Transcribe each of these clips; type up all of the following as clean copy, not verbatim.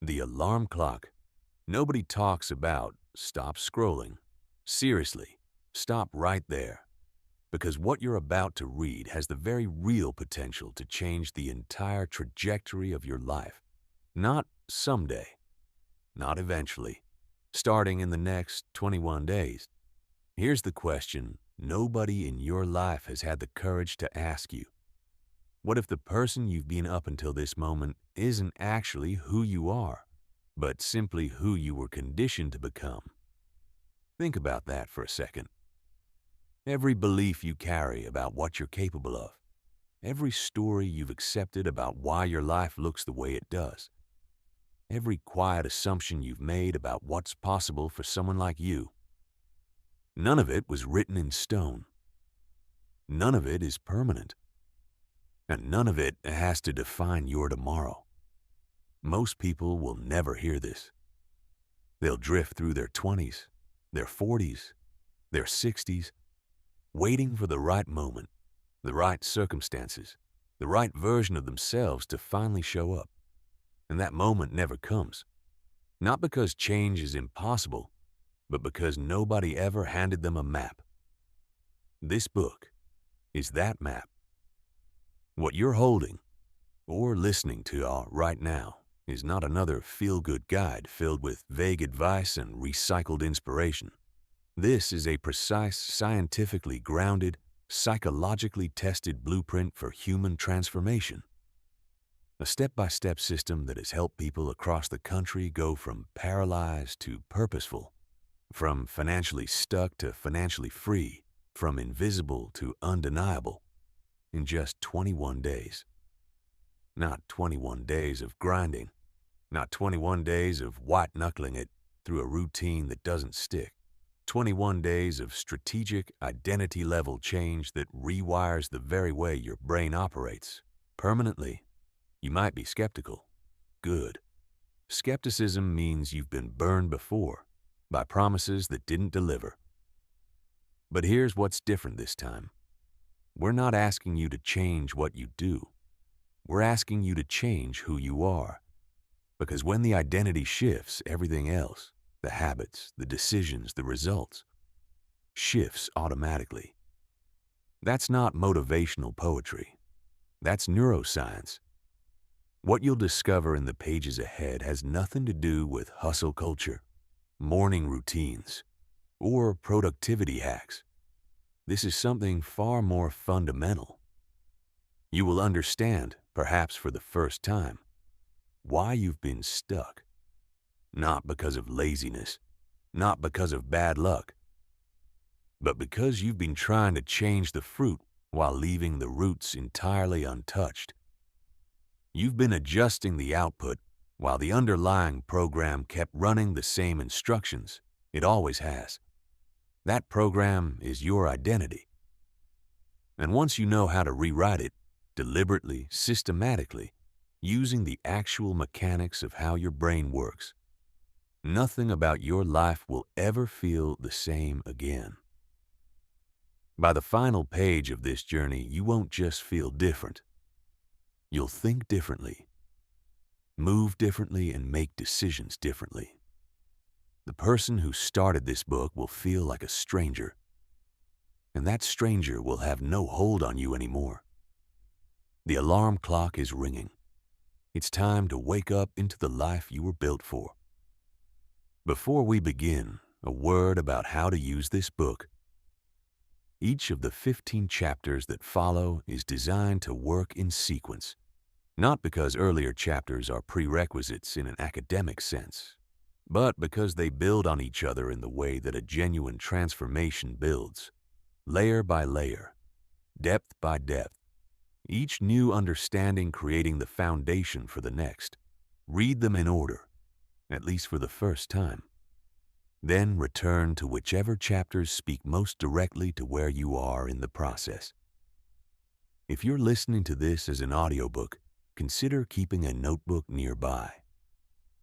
The alarm clock. Nobody talks about stop scrolling. Seriously, stop right there. Because what you're about to read has the very real potential to change the entire trajectory of your life. Not someday, not eventually, starting in the next 21 days. Here's the question nobody in your life has had the courage to ask you. What if the person you've been up until this moment isn't actually who you are, but simply who you were conditioned to become? Think about that for a second. Every belief you carry about what you're capable of, every story you've accepted about why your life looks the way it does, every quiet assumption you've made about what's possible for someone like you, none of it was written in stone. None of it is permanent. And none of it has to define your tomorrow. Most people will never hear this. They'll drift through their 20s, their 40s, their 60s, waiting for the right moment, the right circumstances, the right version of themselves to finally show up. And that moment never comes. Not because change is impossible, but because nobody ever handed them a map. This book is that map. What you're holding or listening to right now is not another feel-good guide filled with vague advice and recycled inspiration. This is a precise, scientifically grounded, psychologically tested blueprint for human transformation. A step-by-step system that has helped people across the country go from paralyzed to purposeful, from financially stuck to financially free, from invisible to undeniable, in just 21 days. Not 21 days of grinding, not 21 days of white-knuckling it through a routine that doesn't stick. 21 days of strategic identity-level change that rewires the very way your brain operates. Permanently. You might be skeptical. Good. Skepticism means you've been burned before by promises that didn't deliver. But here's what's different this time. We're not asking you to change what you do. We're asking you to change who you are. Because when the identity shifts, everything else, the habits, the decisions, the results, shifts automatically. That's not motivational poetry. That's neuroscience. What you'll discover in the pages ahead has nothing to do with hustle culture, morning routines, or productivity hacks. This is something far more fundamental. You will understand, perhaps for the first time, why you've been stuck. Not because of laziness, not because of bad luck, but because you've been trying to change the fruit while leaving the roots entirely untouched. You've been adjusting the output while the underlying program kept running the same instructions it always has. That program is your identity. And once you know how to rewrite it, deliberately, systematically, using the actual mechanics of how your brain works, nothing about your life will ever feel the same again. By the final page of this journey, you won't just feel different. You'll think differently, move differently, and make decisions differently. The person who started this book will feel like a stranger, and that stranger will have no hold on you anymore. The alarm clock is ringing. It's time to wake up into the life you were built for. Before we begin, a word about how to use this book. Each of the 15 chapters that follow is designed to work in sequence, not because earlier chapters are prerequisites in an academic sense, but because they build on each other in the way that a genuine transformation builds, layer by layer, depth by depth, each new understanding creating the foundation for the next. Read them in order, at least for the first time. Then return to whichever chapters speak most directly to where you are in the process. If you're listening to this as an audiobook, consider keeping a notebook nearby.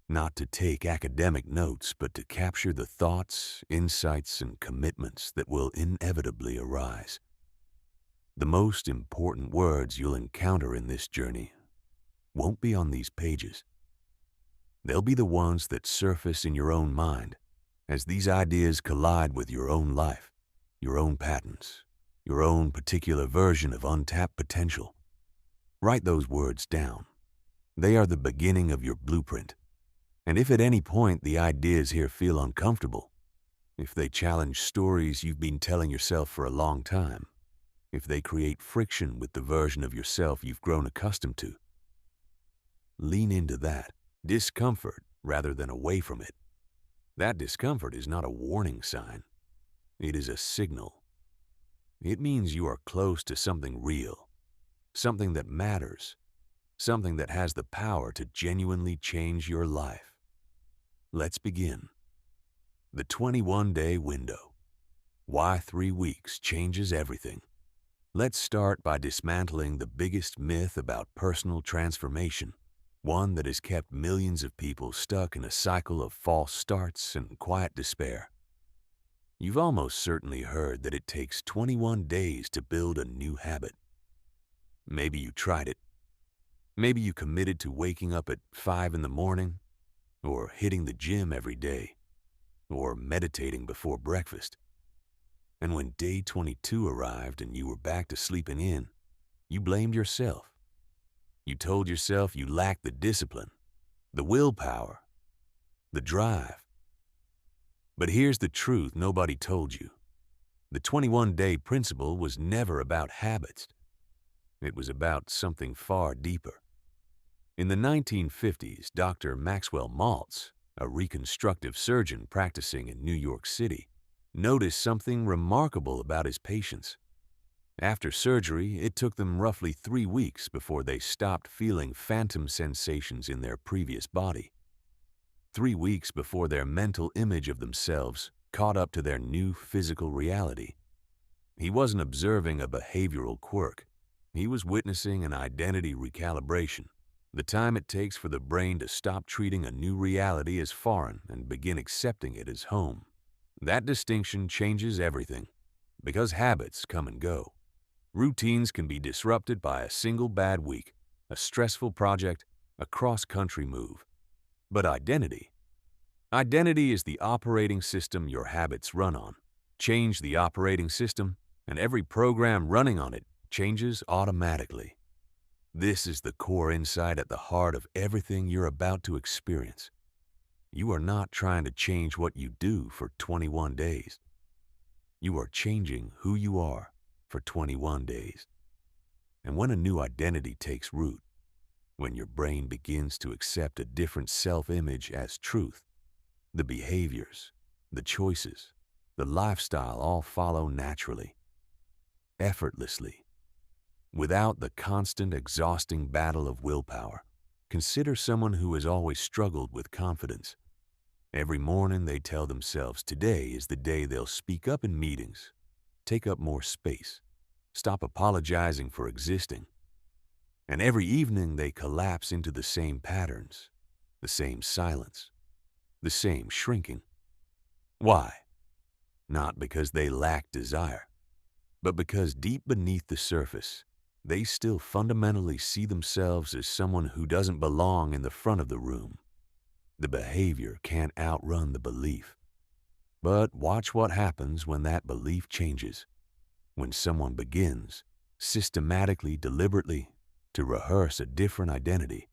Not to take academic notes, but to capture the thoughts, insights, and commitments that will inevitably arise. The most important words you'll encounter in this journey won't be on these pages. They'll be the ones that surface in your own mind as these ideas collide with your own life, your own patterns, your own particular version of untapped potential. Write those words down. They are the beginning of your blueprint. And if at any point the ideas here feel uncomfortable, if they challenge stories you've been telling yourself for a long time, if they create friction with the version of yourself you've grown accustomed to, lean into that discomfort rather than away from it. That discomfort is not a warning sign. It is a signal. It means you are close to something real, something that matters, something that has the power to genuinely change your life. Let's begin. The 21-day window. Why 3 weeks changes everything. Let's start by dismantling the biggest myth about personal transformation, one that has kept millions of people stuck in a cycle of false starts and quiet despair. You've almost certainly heard that it takes 21 days to build a new habit. Maybe you tried it. Maybe you committed to waking up at 5 in the morning, or hitting the gym every day, or meditating before breakfast. And when day 22 arrived and you were back to sleeping in, you blamed yourself. You told yourself you lacked the discipline, the willpower, the drive. But here's the truth nobody told you. The 21-day principle was never about habits. It was about something far deeper. In the 1950s, Dr. Maxwell Maltz, a reconstructive surgeon practicing in New York City, noticed something remarkable about his patients. After surgery, it took them roughly 3 weeks before they stopped feeling phantom sensations in their previous body. 3 weeks before their mental image of themselves caught up to their new physical reality. He wasn't observing a behavioral quirk. He was witnessing an identity recalibration, the time it takes for the brain to stop treating a new reality as foreign and begin accepting it as home. That distinction changes everything, because habits come and go. Routines can be disrupted by a single bad week, a stressful project, a cross-country move. But identity is the operating system your habits run on. Change the operating system, and every program running on it changes automatically. This is the core insight at the heart of everything you're about to experience. You are not trying to change what you do for 21 days. You are changing who you are for 21 days. And when a new identity takes root, when your brain begins to accept a different self-image as truth, the behaviors, the choices, the lifestyle all follow naturally, effortlessly. Without the constant, exhausting battle of willpower. Consider someone who has always struggled with confidence. Every morning they tell themselves today is the day they'll speak up in meetings, take up more space, stop apologizing for existing. And every evening they collapse into the same patterns, the same silence, the same shrinking. Why? Not because they lack desire, but because deep beneath the surface, they still fundamentally see themselves as someone who doesn't belong in the front of the room. The behavior can't outrun the belief. But watch what happens when that belief changes. When someone begins, systematically, deliberately, to rehearse a different identity.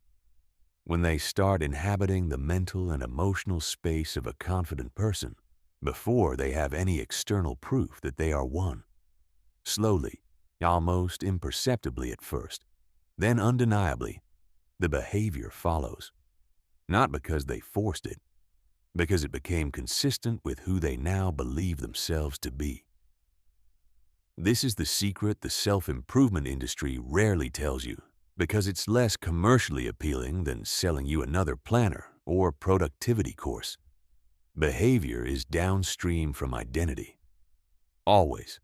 When they start inhabiting the mental and emotional space of a confident person, before they have any external proof that they are one. Slowly, almost imperceptibly at first, then undeniably, the behavior follows. Not because they forced it, because it became consistent with who they now believe themselves to be. This is the secret the self-improvement industry rarely tells you, because it's less commercially appealing than selling you another planner or productivity course. Behavior is downstream from identity. Always.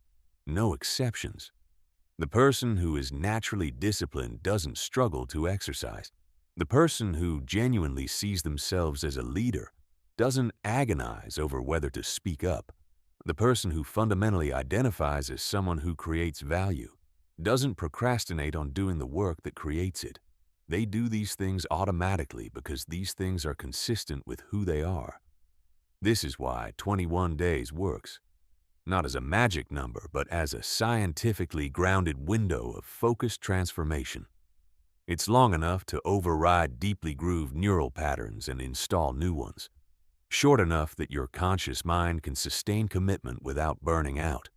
No exceptions. The person who is naturally disciplined doesn't struggle to exercise. The person who genuinely sees themselves as a leader doesn't agonize over whether to speak up. The person who fundamentally identifies as someone who creates value doesn't procrastinate on doing the work that creates it. They do these things automatically because these things are consistent with who they are. This is why 21 days works, not as a magic number, but as a scientifically grounded window of focused transformation. It's long enough to override deeply grooved neural patterns and install new ones, short enough that your conscious mind can sustain commitment without burning out.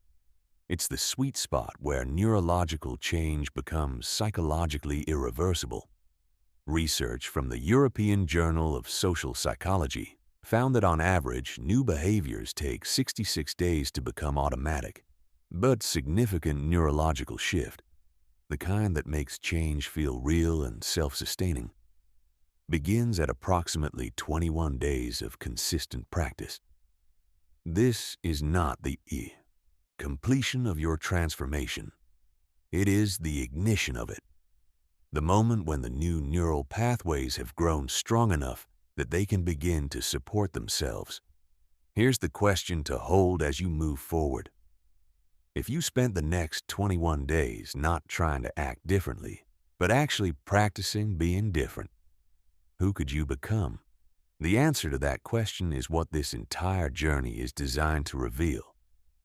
It's the sweet spot where neurological change becomes psychologically irreversible. Research from the European Journal of Social Psychology found that on average, new behaviors take 66 days to become automatic, but significant neurological shift, the kind that makes change feel real and self-sustaining, begins at approximately 21 days of consistent practice. This is not the completion of your transformation. It is the ignition of it. The moment when the new neural pathways have grown strong enough that they can begin to support themselves. Here's the question to hold as you move forward. If you spent the next 21 days not trying to act differently, but actually practicing being different, who could you become? The answer to that question is what this entire journey is designed to reveal.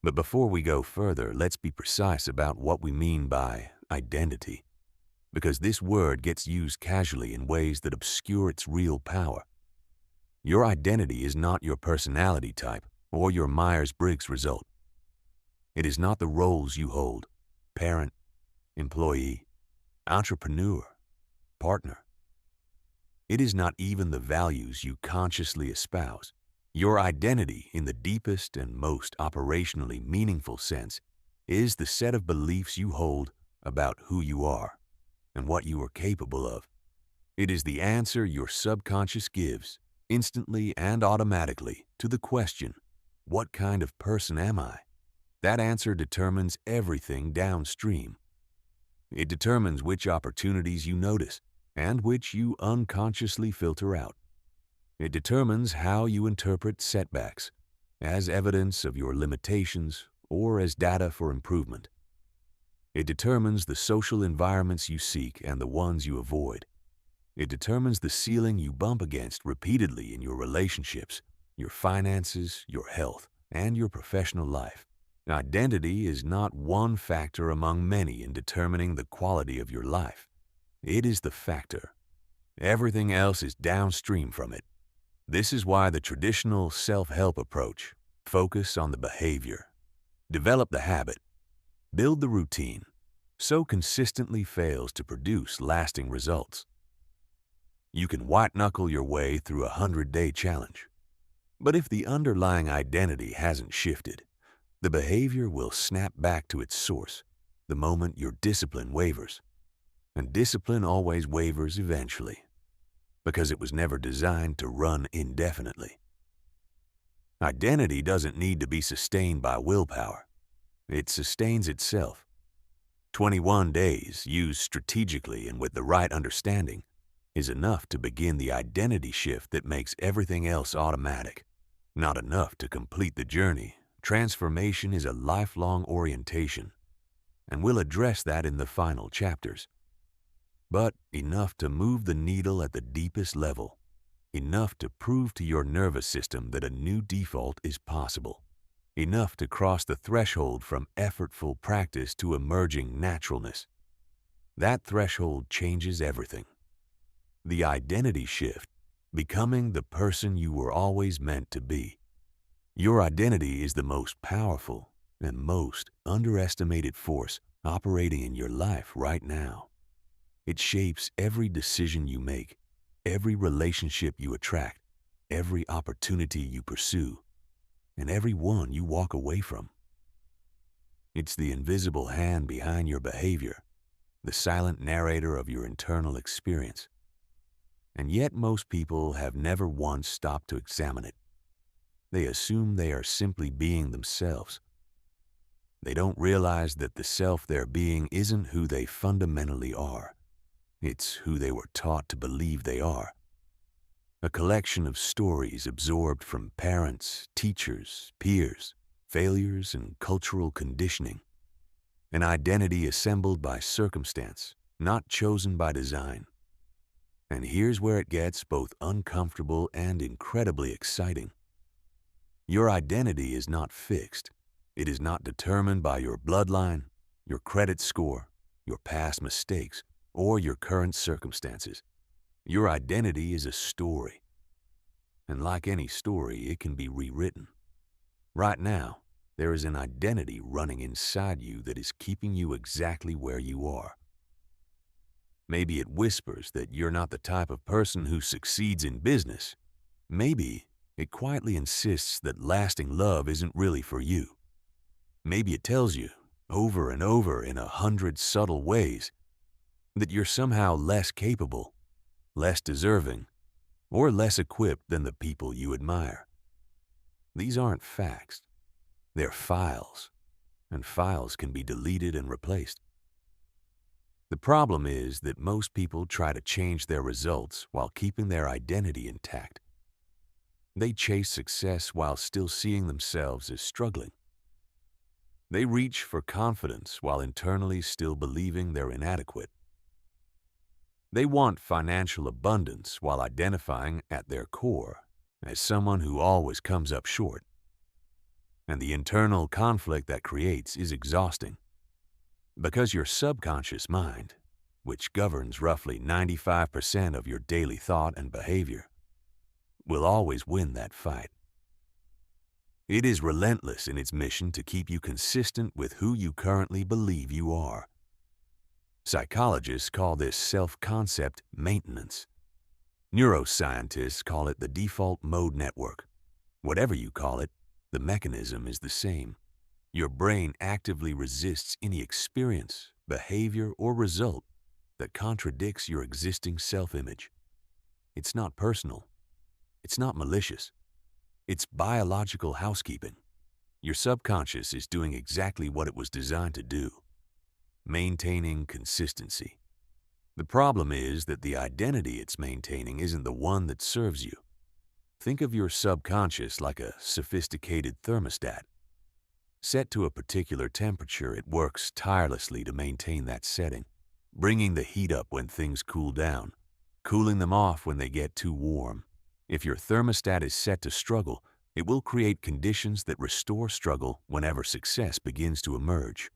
But before we go further, let's be precise about what we mean by identity, because this word gets used casually in ways that obscure its real power. Your identity is not your personality type or your Myers-Briggs result. It is not the roles you hold: parent, employee, entrepreneur, partner. It is not even the values you consciously espouse. Your identity, in the deepest and most operationally meaningful sense, is the set of beliefs you hold about who you are and what you are capable of. It is the answer your subconscious gives, instantly and automatically, to the question, what kind of person am I? That answer determines everything downstream. It determines which opportunities you notice and which you unconsciously filter out. It determines how you interpret setbacks, as evidence of your limitations or as data for improvement. It determines the social environments you seek and the ones you avoid. It determines the ceiling you bump against repeatedly in your relationships, your finances, your health, and your professional life. Identity is not one factor among many in determining the quality of your life. It is the factor. Everything else is downstream from it. This is why the traditional self-help approach, focus on the behavior, develop the habit, build the routine, so consistently fails to produce lasting results. You can white-knuckle your way through a 100-day challenge. But if the underlying identity hasn't shifted, the behavior will snap back to its source the moment your discipline wavers. And discipline always wavers eventually, because it was never designed to run indefinitely. Identity doesn't need to be sustained by willpower. It sustains itself. 21 days, used strategically and with the right understanding, is enough to begin the identity shift that makes everything else automatic. Not enough to complete the journey. Transformation is a lifelong orientation, and we'll address that in the final chapters. But enough to move the needle at the deepest level, enough to prove to your nervous system that a new default is possible, enough to cross the threshold from effortful practice to emerging naturalness. That threshold changes everything. The identity shift, becoming the person you were always meant to be. Your identity is the most powerful and most underestimated force operating in your life right now. It shapes every decision you make, every relationship you attract, every opportunity you pursue, and every one you walk away from. It's the invisible hand behind your behavior, the silent narrator of your internal experience. And yet most people have never once stopped to examine it. They assume they are simply being themselves. They don't realize that the self they're being isn't who they fundamentally are. It's who they were taught to believe they are. A collection of stories absorbed from parents, teachers, peers, failures, and cultural conditioning. An identity assembled by circumstance, not chosen by design. And here's where it gets both uncomfortable and incredibly exciting. Your identity is not fixed. It is not determined by your bloodline, your credit score, your past mistakes, or your current circumstances. Your identity is a story. And like any story, it can be rewritten. Right now, there is an identity running inside you that is keeping you exactly where you are. Maybe it whispers that you're not the type of person who succeeds in business. Maybe it quietly insists that lasting love isn't really for you. Maybe it tells you, over and over in 100 subtle ways, that you're somehow less capable, less deserving, or less equipped than the people you admire. These aren't facts. They're files, and files can be deleted and replaced. The problem is that most people try to change their results while keeping their identity intact. They chase success while still seeing themselves as struggling. They reach for confidence while internally still believing they're inadequate. They want financial abundance while identifying at their core as someone who always comes up short. And the internal conflict that creates is exhausting. Because your subconscious mind, which governs roughly 95% of your daily thought and behavior, will always win that fight. It is relentless in its mission to keep you consistent with who you currently believe you are. Psychologists call this self-concept maintenance. Neuroscientists call it the default mode network. Whatever you call it, the mechanism is the same. Your brain actively resists any experience, behavior, or result that contradicts your existing self-image. It's not personal. It's not malicious. It's biological housekeeping. Your subconscious is doing exactly what it was designed to do, maintaining consistency. The problem is that the identity it's maintaining isn't the one that serves you. Think of your subconscious like a sophisticated thermostat. Set to a particular temperature, it works tirelessly to maintain that setting, bringing the heat up when things cool down, cooling them off when they get too warm. If your thermostat is set to struggle, it will create conditions that restore struggle whenever success begins to emerge.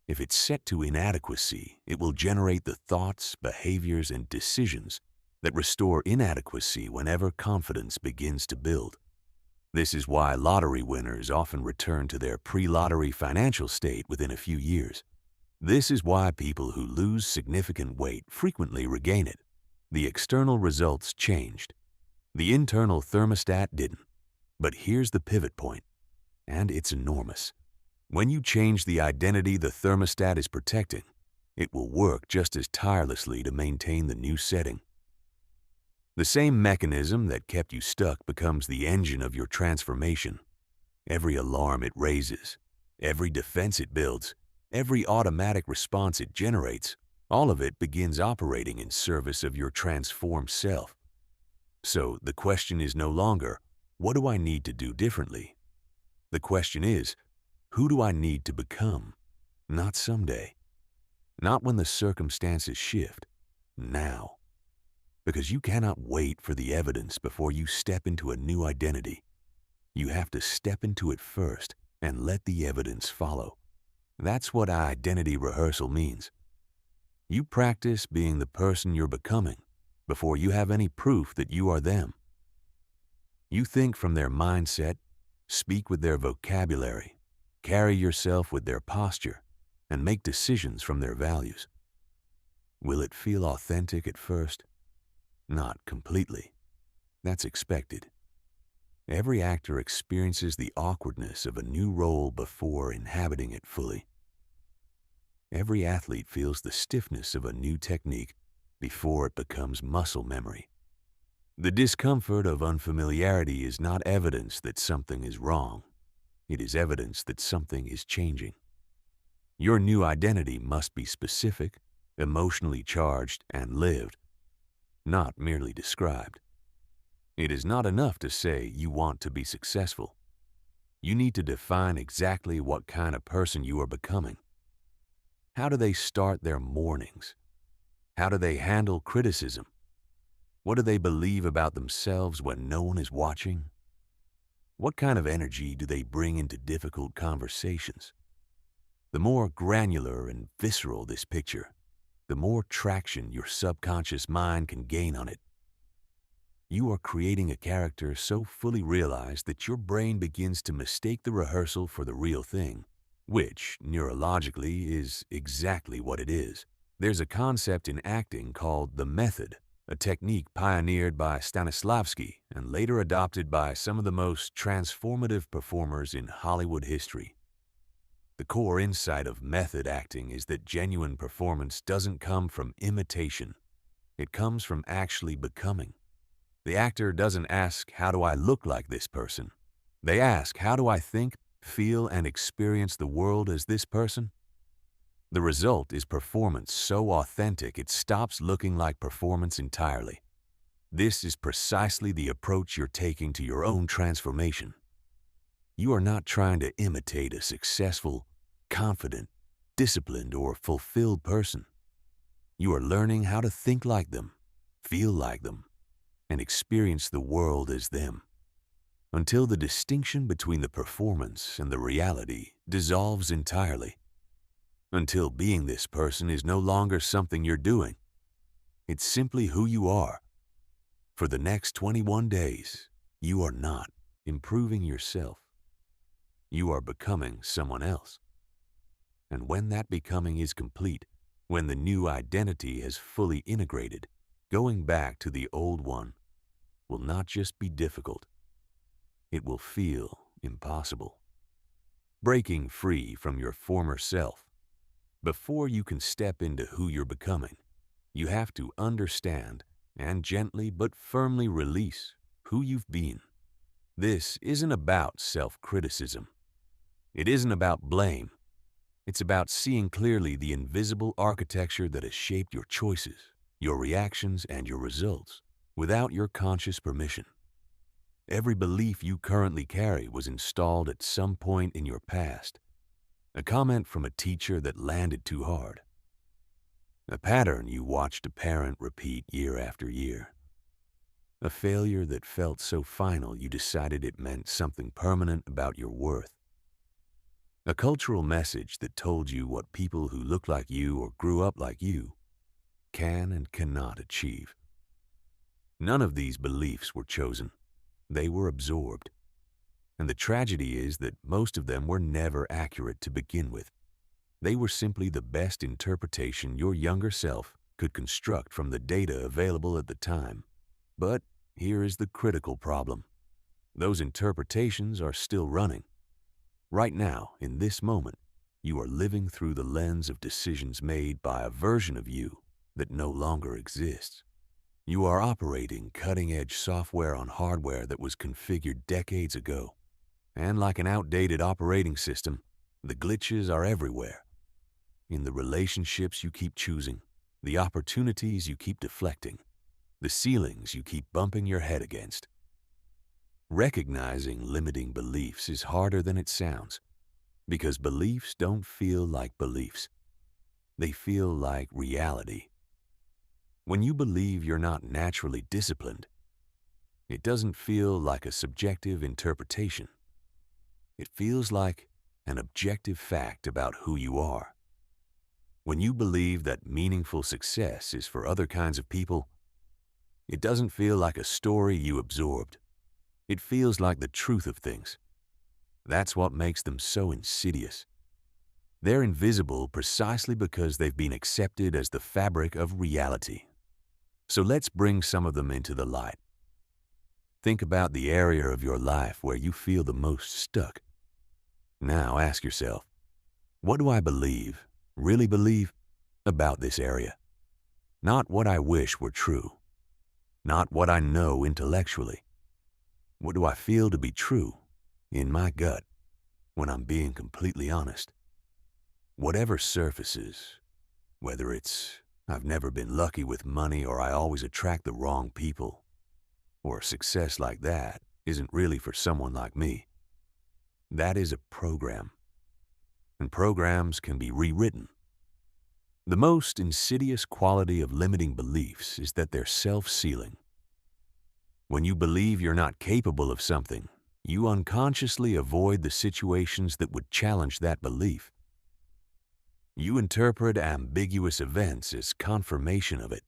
If it's set to inadequacy, it will generate the thoughts, behaviors, and decisions that restore inadequacy whenever confidence begins to build. This is why lottery winners often return to their pre-lottery financial state within a few years. This is why people who lose significant weight frequently regain it. The external results changed. The internal thermostat didn't. But here's the pivot point, and it's enormous. When you change the identity the thermostat is protecting, it will work just as tirelessly to maintain the new setting. The same mechanism that kept you stuck becomes the engine of your transformation. Every alarm it raises, every defense it builds, every automatic response it generates, all of it begins operating in service of your transformed self. So the question is no longer, what do I need to do differently? The question is, who do I need to become? Not someday. Not when the circumstances shift. Now. Because you cannot wait for the evidence before you step into a new identity. You have to step into it first and let the evidence follow. That's what identity rehearsal means. You practice being the person you're becoming before you have any proof that you are them. You think from their mindset, speak with their vocabulary, carry yourself with their posture, and make decisions from their values. Will it feel authentic at first? Not completely. That's expected. Every actor experiences the awkwardness of a new role before inhabiting it fully. Every athlete feels the stiffness of a new technique before it becomes muscle memory. The discomfort of unfamiliarity is not evidence that something is wrong. It is evidence that something is changing. Your new identity must be specific, emotionally charged, and lived, not merely described. It is not enough to say you want to be successful. You need to define exactly what kind of person you are becoming. How do they start their mornings? How do they handle criticism? What do they believe about themselves when no one is watching? What kind of energy do they bring into difficult conversations? The more granular and visceral this picture, the more traction your subconscious mind can gain on it. You are creating a character so fully realized that your brain begins to mistake the rehearsal for the real thing, which, neurologically, is exactly what it is. There's a concept in acting called the method, a technique pioneered by Stanislavski and later adopted by some of the most transformative performers in Hollywood history. The core insight of method acting is that genuine performance doesn't come from imitation. It comes from actually becoming. The actor doesn't ask, "How do I look like this person?" They ask, "How do I think, feel, and experience the world as this person?" The result is performance so authentic it stops looking like performance entirely. This is precisely the approach you're taking to your own transformation. You are not trying to imitate a successful, confident, disciplined, or fulfilled person. You are learning how to think like them, feel like them, and experience the world as them, until the distinction between the performance and the reality dissolves entirely. Until being this person is no longer something you're doing. It's simply who you are. For the next 21 days, you are not improving yourself. You are becoming someone else. And when that becoming is complete, when the new identity has fully integrated, going back to the old one will not just be difficult. It will feel impossible. Breaking free from your former self. Before you can step into who you're becoming, you have to understand and gently but firmly release who you've been. This isn't about self-criticism. It isn't about blame. It's about seeing clearly the invisible architecture that has shaped your choices, your reactions, and your results without your conscious permission. Every belief you currently carry was installed at some point in your past. A comment from a teacher that landed too hard. A pattern you watched a parent repeat year after year. A failure that felt so final you decided it meant something permanent about your worth. A cultural message that told you what people who look like you or grew up like you can and cannot achieve. None of these beliefs were chosen. They were absorbed. And the tragedy is that most of them were never accurate to begin with. They were simply the best interpretation your younger self could construct from the data available at the time. But here is the critical problem. Those interpretations are still running. Right now, in this moment, you are living through the lens of decisions made by a version of you that no longer exists. You are operating cutting-edge software on hardware that was configured decades ago. And like an outdated operating system, the glitches are everywhere. In the relationships you keep choosing, the opportunities you keep deflecting, the ceilings you keep bumping your head against. Recognizing limiting beliefs is harder than it sounds, because beliefs don't feel like beliefs. They feel like reality. When you believe you're not naturally disciplined, it doesn't feel like a subjective interpretation. It feels like an objective fact about who you are. When you believe that meaningful success is for other kinds of people, it doesn't feel like a story you absorbed. It feels like the truth of things. That's what makes them so insidious. They're invisible precisely because they've been accepted as the fabric of reality. So let's bring some of them into the light. Think about the area of your life where you feel the most stuck. Now ask yourself, what do I believe, really believe, about this area? Not what I wish were true. Not what I know intellectually. What do I feel to be true, in my gut, when I'm being completely honest? Whatever surfaces, whether it's I've never been lucky with money or I always attract the wrong people, or success like that isn't really for someone like me. That is a program, and programs can be rewritten. The most insidious quality of limiting beliefs is that they're self-sealing. When you believe you're not capable of something, you unconsciously avoid the situations that would challenge that belief. You interpret ambiguous events as confirmation of it.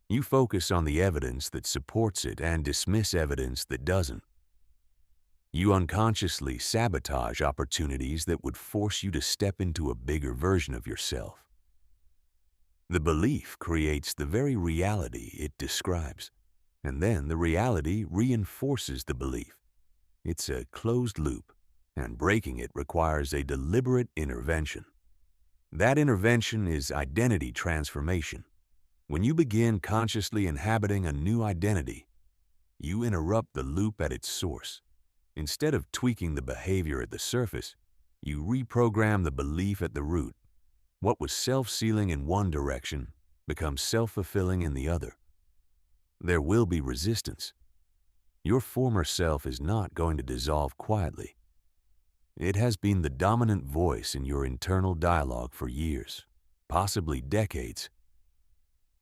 You focus on the evidence that supports it and dismiss evidence that doesn't. You unconsciously sabotage opportunities that would force you to step into a bigger version of yourself. The belief creates the very reality it describes, and then the reality reinforces the belief. It's a closed loop, and breaking it requires a deliberate intervention. That intervention is identity transformation. When you begin consciously inhabiting a new identity, you interrupt the loop at its source. Instead of tweaking the behavior at the surface, you reprogram the belief at the root. What was self-sealing in one direction becomes self-fulfilling in the other. There will be resistance. Your former self is not going to dissolve quietly. It has been the dominant voice in your internal dialogue for years, possibly decades.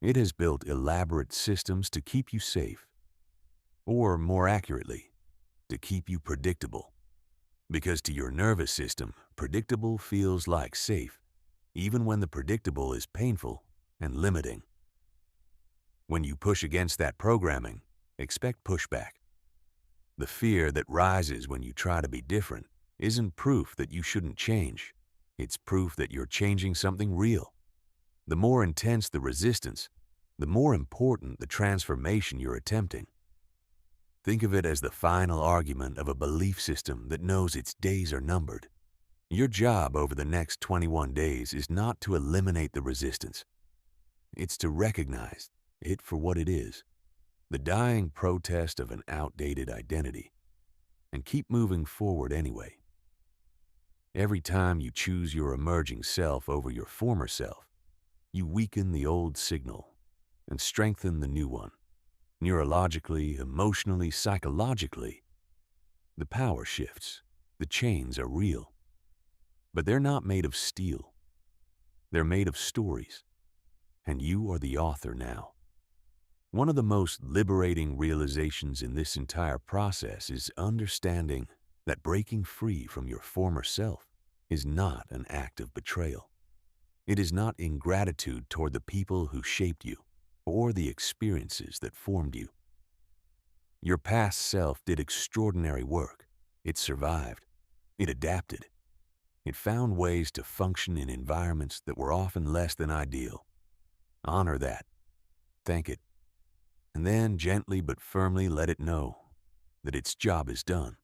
It has built elaborate systems to keep you safe, or more accurately, to keep you predictable. Because to your nervous system, predictable feels like safe, even when the predictable is painful and limiting. When you push against that programming, expect pushback. The fear that rises when you try to be different isn't proof that you shouldn't change. It's proof that you're changing something real. The more intense the resistance, the more important the transformation you're attempting. Think of it as the final argument of a belief system that knows its days are numbered. Your job over the next 21 days is not to eliminate the resistance. It's to recognize it for what it is, the dying protest of an outdated identity, and keep moving forward anyway. Every time you choose your emerging self over your former self, you weaken the old signal and strengthen the new one. Neurologically, emotionally, psychologically, the power shifts. The chains are real. But they're not made of steel. They're made of stories. And you are the author now. One of the most liberating realizations in this entire process is understanding that breaking free from your former self is not an act of betrayal. It is not ingratitude toward the people who shaped you or the experiences that formed you. Your past self did extraordinary work. It survived. It adapted. It found ways to function in environments that were often less than ideal. Honor that. Thank it. And then gently but firmly let it know that its job is done.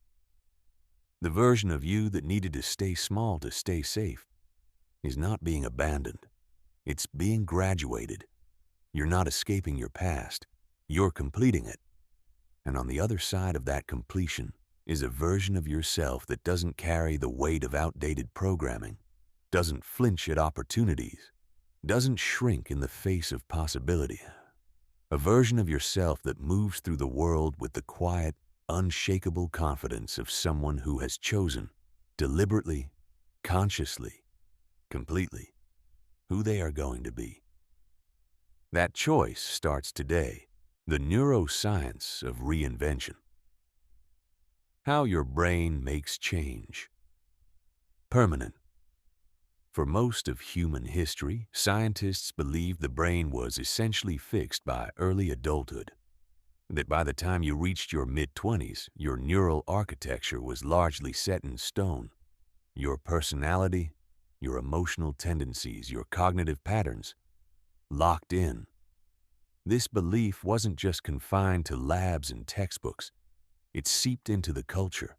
The version of you that needed to stay small to stay safe is not being abandoned. It's being graduated. You're not escaping your past. You're completing it. And on the other side of that completion is a version of yourself that doesn't carry the weight of outdated programming, doesn't flinch at opportunities, doesn't shrink in the face of possibility. A version of yourself that moves through the world with the quiet, unshakable confidence of someone who has chosen, deliberately, consciously, completely, who they are going to be. That choice starts today. The neuroscience of reinvention. How your brain makes change. Permanent. For most of human history, scientists believed the brain was essentially fixed by early adulthood. That by the time you reached your mid-20s, your neural architecture was largely set in stone. Your personality, your emotional tendencies, your cognitive patterns, locked in. This belief wasn't just confined to labs and textbooks. It seeped into the culture,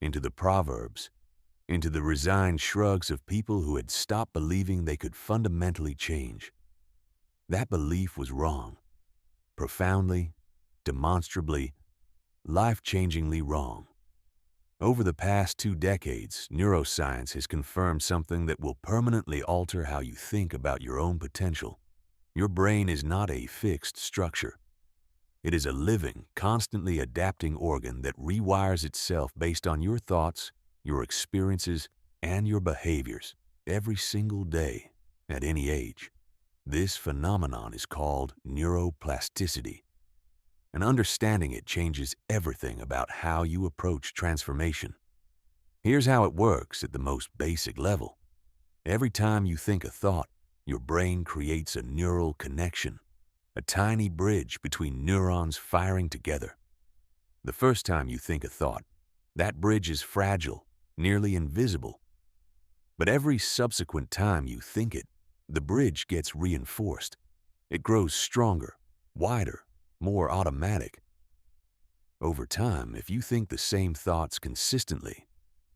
into the proverbs, into the resigned shrugs of people who had stopped believing they could fundamentally change. That belief was wrong, profoundly, demonstrably, life-changingly wrong. Over the past 2 decades, neuroscience has confirmed something that will permanently alter how you think about your own potential. Your brain is not a fixed structure. It is a living, constantly adapting organ that rewires itself based on your thoughts, your experiences, and your behaviors every single day, at any age. This phenomenon is called neuroplasticity. and understanding it changes everything about how you approach transformation. Here's how it works at the most basic level. Every time you think a thought, your brain creates a neural connection, a tiny bridge between neurons firing together. The first time you think a thought, that bridge is fragile, nearly invisible. But every subsequent time you think it, the bridge gets reinforced. It grows stronger, wider, more automatic. Over time, if you think the same thoughts consistently,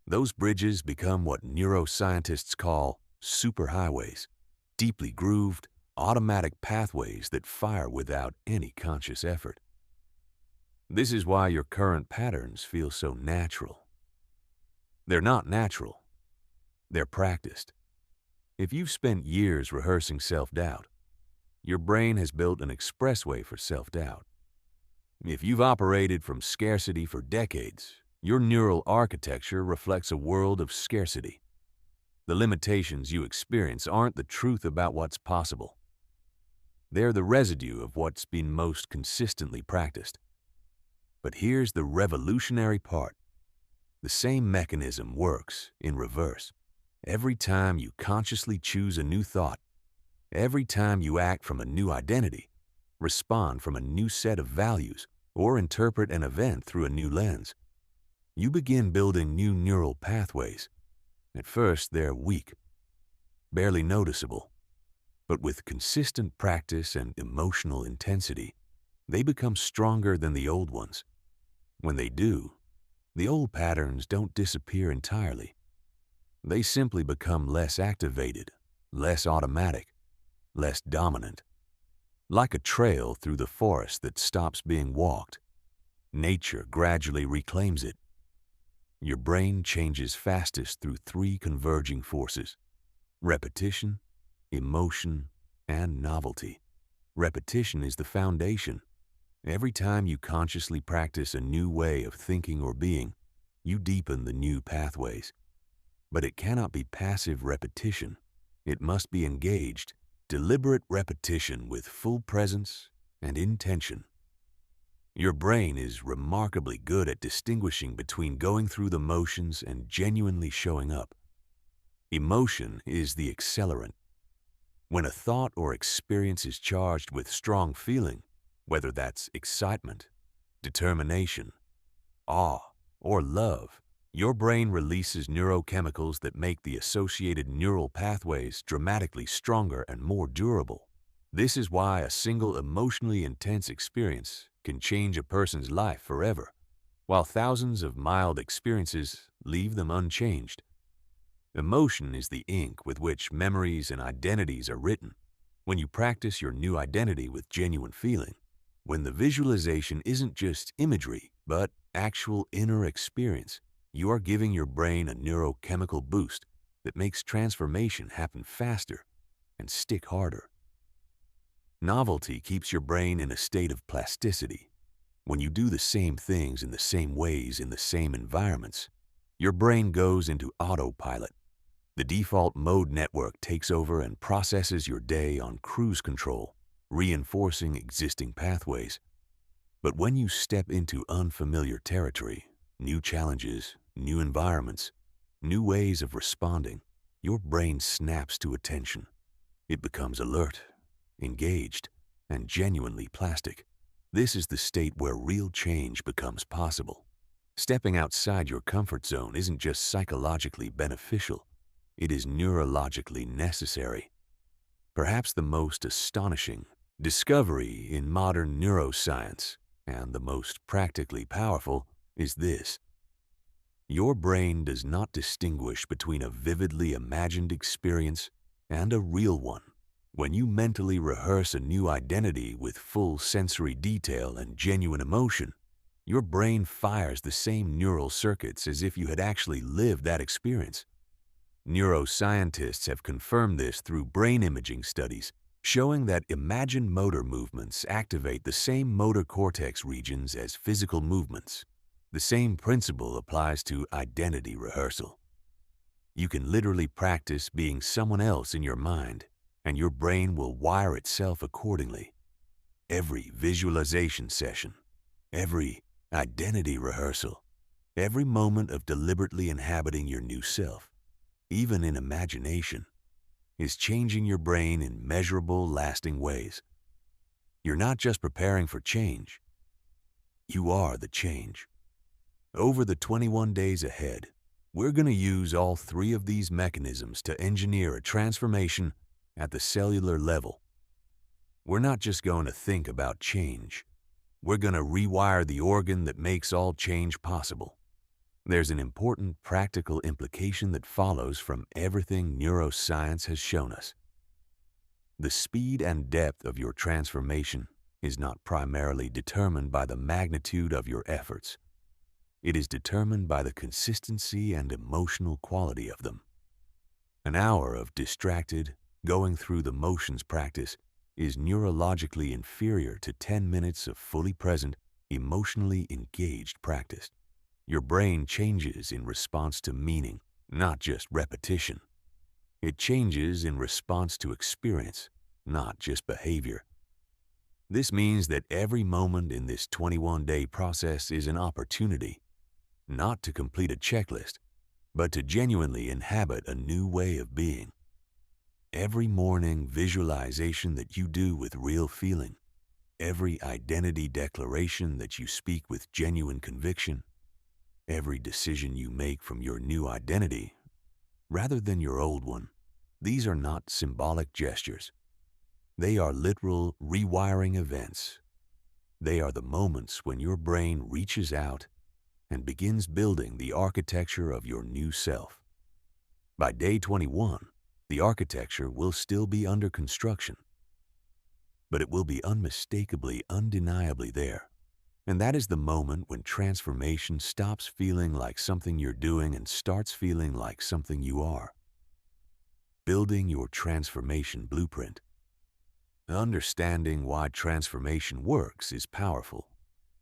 those bridges become what neuroscientists call superhighways, deeply grooved, automatic pathways that fire without any conscious effort. This is why your current patterns feel so natural. They're not natural. They're practiced. If you've spent years rehearsing self-doubt, your brain has built an expressway for self-doubt. If you've operated from scarcity for decades, your neural architecture reflects a world of scarcity. The limitations you experience aren't the truth about what's possible. They're the residue of what's been most consistently practiced. But here's the revolutionary part. The same mechanism works in reverse. Every time you consciously choose a new thought, every time you act from a new identity, respond from a new set of values, or interpret an event through a new lens, you begin building new neural pathways. At first, they're weak, barely noticeable. But with consistent practice and emotional intensity, they become stronger than the old ones. When they do, the old patterns don't disappear entirely. They simply become less activated, less automatic, less dominant. Like a trail through the forest that stops being walked, nature gradually reclaims it. Your brain changes fastest through three converging forces: repetition, emotion, and novelty. Repetition is the foundation. Every time you consciously practice a new way of thinking or being, you deepen the new pathways. But it cannot be passive repetition. It must be engaged, deliberate repetition with full presence and intention. Your brain is remarkably good at distinguishing between going through the motions and genuinely showing up. Emotion is the accelerant. When a thought or experience is charged with strong feeling, whether that's excitement, determination, awe, or love, your brain releases neurochemicals that make the associated neural pathways dramatically stronger and more durable. This is why a single emotionally intense experience can change a person's life forever, while thousands of mild experiences leave them unchanged. Emotion is the ink with which memories and identities are written. When you practice your new identity with genuine feeling, when the visualization isn't just imagery, but actual inner experience, you are giving your brain a neurochemical boost that makes transformation happen faster and stick harder. Novelty keeps your brain in a state of plasticity. When you do the same things in the same ways in the same environments, your brain goes into autopilot. The default mode network takes over and processes your day on cruise control, reinforcing existing pathways. But when you step into unfamiliar territory, new challenges, new environments, new ways of responding, your brain snaps to attention. It becomes alert, engaged, and genuinely plastic. This is the state where real change becomes possible. Stepping outside your comfort zone isn't just psychologically beneficial, it is neurologically necessary. Perhaps the most astonishing discovery in modern neuroscience, and the most practically powerful, is this. Your brain does not distinguish between a vividly imagined experience and a real one. When you mentally rehearse a new identity with full sensory detail and genuine emotion, your brain fires the same neural circuits as if you had actually lived that experience. Neuroscientists have confirmed this through brain imaging studies, showing that imagined motor movements activate the same motor cortex regions as physical movements. The same principle applies to identity rehearsal. You can literally practice being someone else in your mind, and your brain will wire itself accordingly. Every visualization session, every identity rehearsal, every moment of deliberately inhabiting your new self, even in imagination, is changing your brain in measurable, lasting ways. You're not just preparing for change, you are the change. Over the 21 days ahead, we're going to use all three of these mechanisms to engineer a transformation at the cellular level. We're not just going to think about change. We're going to rewire the organ that makes all change possible. There's an important practical implication that follows from everything neuroscience has shown us. The speed and depth of your transformation is not primarily determined by the magnitude of your efforts. It is determined by the consistency and emotional quality of them. An hour of distracted, going through the motions practice is neurologically inferior to 10 minutes of fully present, emotionally engaged practice. Your brain changes in response to meaning, not just repetition. It changes in response to experience, not just behavior. This means that every moment in this 21-day process is an opportunity, not to complete a checklist, but to genuinely inhabit a new way of being. Every morning visualization that you do with real feeling, every identity declaration that you speak with genuine conviction, every decision you make from your new identity, rather than your old one, these are not symbolic gestures. They are literal rewiring events. They are the moments when your brain reaches out and begins building the architecture of your new self. By day 21, the architecture will still be under construction, but it will be unmistakably, undeniably there. And that is the moment when transformation stops feeling like something you're doing and starts feeling like something you are. Building your transformation blueprint. Understanding why transformation works is powerful.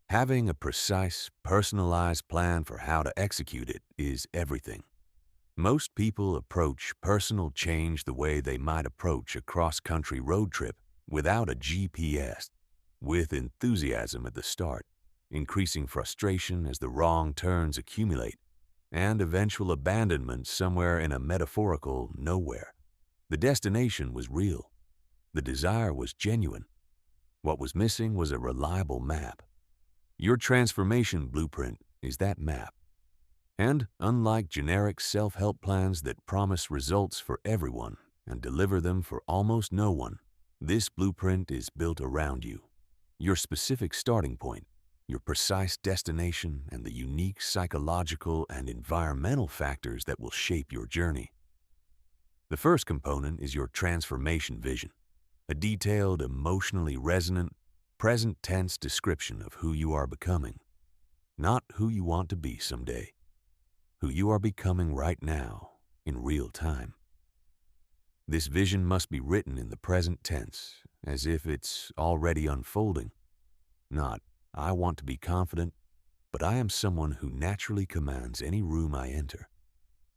Having a precise, personalized plan for how to execute it is everything. Most people approach personal change the way they might approach a cross-country road trip without a GPS, with enthusiasm at the start, increasing frustration as the wrong turns accumulate, and eventual abandonment somewhere in a metaphorical nowhere. The destination was real. The desire was genuine. What was missing was a reliable map. Your transformation blueprint is that map. And unlike generic self-help plans that promise results for everyone and deliver them for almost no one, this blueprint is built around you. Your specific starting point, your precise destination, and the unique psychological and environmental factors that will shape your journey. The first component is your transformation vision, a detailed, emotionally resonant, present tense description of who you are becoming, not who you want to be someday, who you are becoming right now in real time. This vision must be written in the present tense, as if it's already unfolding. Not, I want to be confident, but I am someone who naturally commands any room I enter.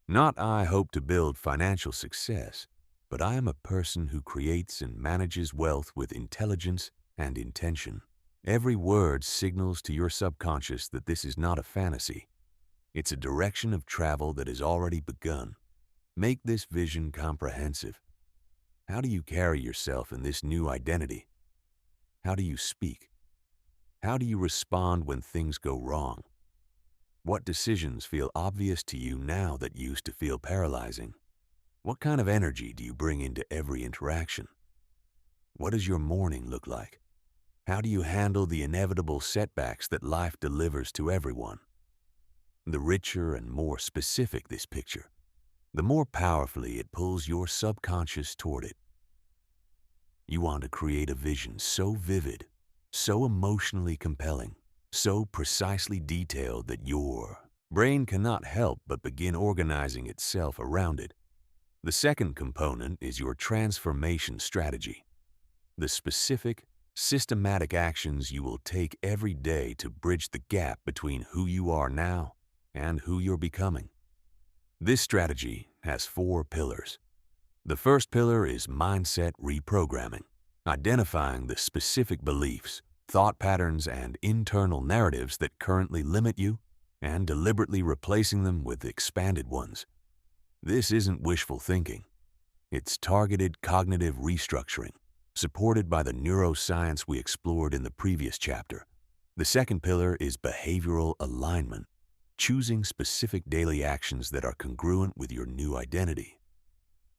Not, I hope to build financial success, but I am a person who creates and manages wealth with intelligence and intention. Every word signals to your subconscious that this is not a fantasy. It's a direction of travel that has already begun. Make this vision comprehensive. How do you carry yourself in this new identity? How do you speak? How do you respond when things go wrong? What decisions feel obvious to you now that used to feel paralyzing? What kind of energy do you bring into every interaction? What does your morning look like? How do you handle the inevitable setbacks that life delivers to everyone? The richer and more specific this picture, the more powerfully it pulls your subconscious toward it. You want to create a vision so vivid, so emotionally compelling, so precisely detailed that your brain cannot help but begin organizing itself around it. The second component is your transformation strategy, the specific, systematic actions you will take every day to bridge the gap between who you are now and who you're becoming. This strategy has 4 pillars. The first pillar is mindset reprogramming, identifying the specific beliefs, thought patterns, and internal narratives that currently limit you, and deliberately replacing them with expanded ones. This isn't wishful thinking. It's targeted cognitive restructuring, supported by the neuroscience we explored in the previous chapter. The second pillar is behavioral alignment, choosing specific daily actions that are congruent with your new identity.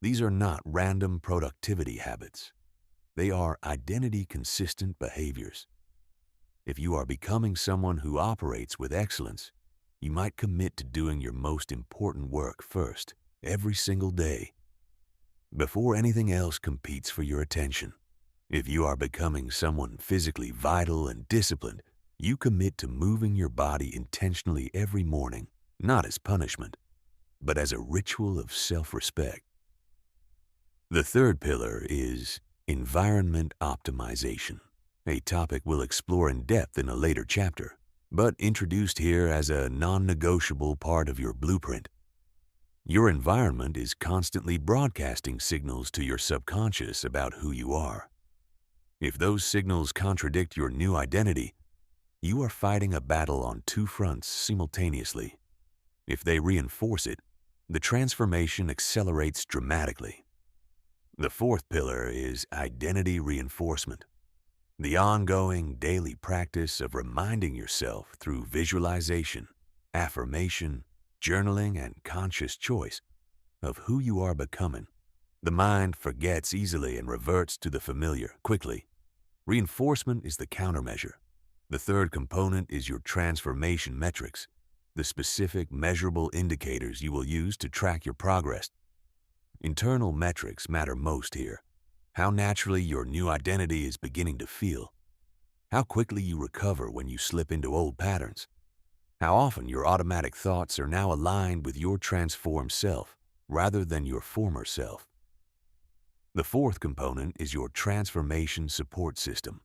These are not random productivity habits. They are identity-consistent behaviors. If you are becoming someone who operates with excellence, you might commit to doing your most important work first, every single day, before anything else competes for your attention. If you are becoming someone physically vital and disciplined, you commit to moving your body intentionally every morning, not as punishment, but as a ritual of self-respect. The third pillar is environment optimization, a topic we'll explore in depth in a later chapter, but introduced here as a non-negotiable part of your blueprint. Your environment is constantly broadcasting signals to your subconscious about who you are. If those signals contradict your new identity, you are fighting a battle on two fronts simultaneously. If they reinforce it, the transformation accelerates dramatically. The fourth pillar is identity reinforcement, the ongoing daily practice of reminding yourself through visualization, affirmation, journaling, and conscious choice of who you are becoming. The mind forgets easily and reverts to the familiar quickly. Reinforcement is the countermeasure. The third component is your transformation metrics, the specific measurable indicators you will use to track your progress. Internal metrics matter most here. How naturally your new identity is beginning to feel. How quickly you recover when you slip into old patterns. How often your automatic thoughts are now aligned with your transformed self rather than your former self. The fourth component is your transformation support system.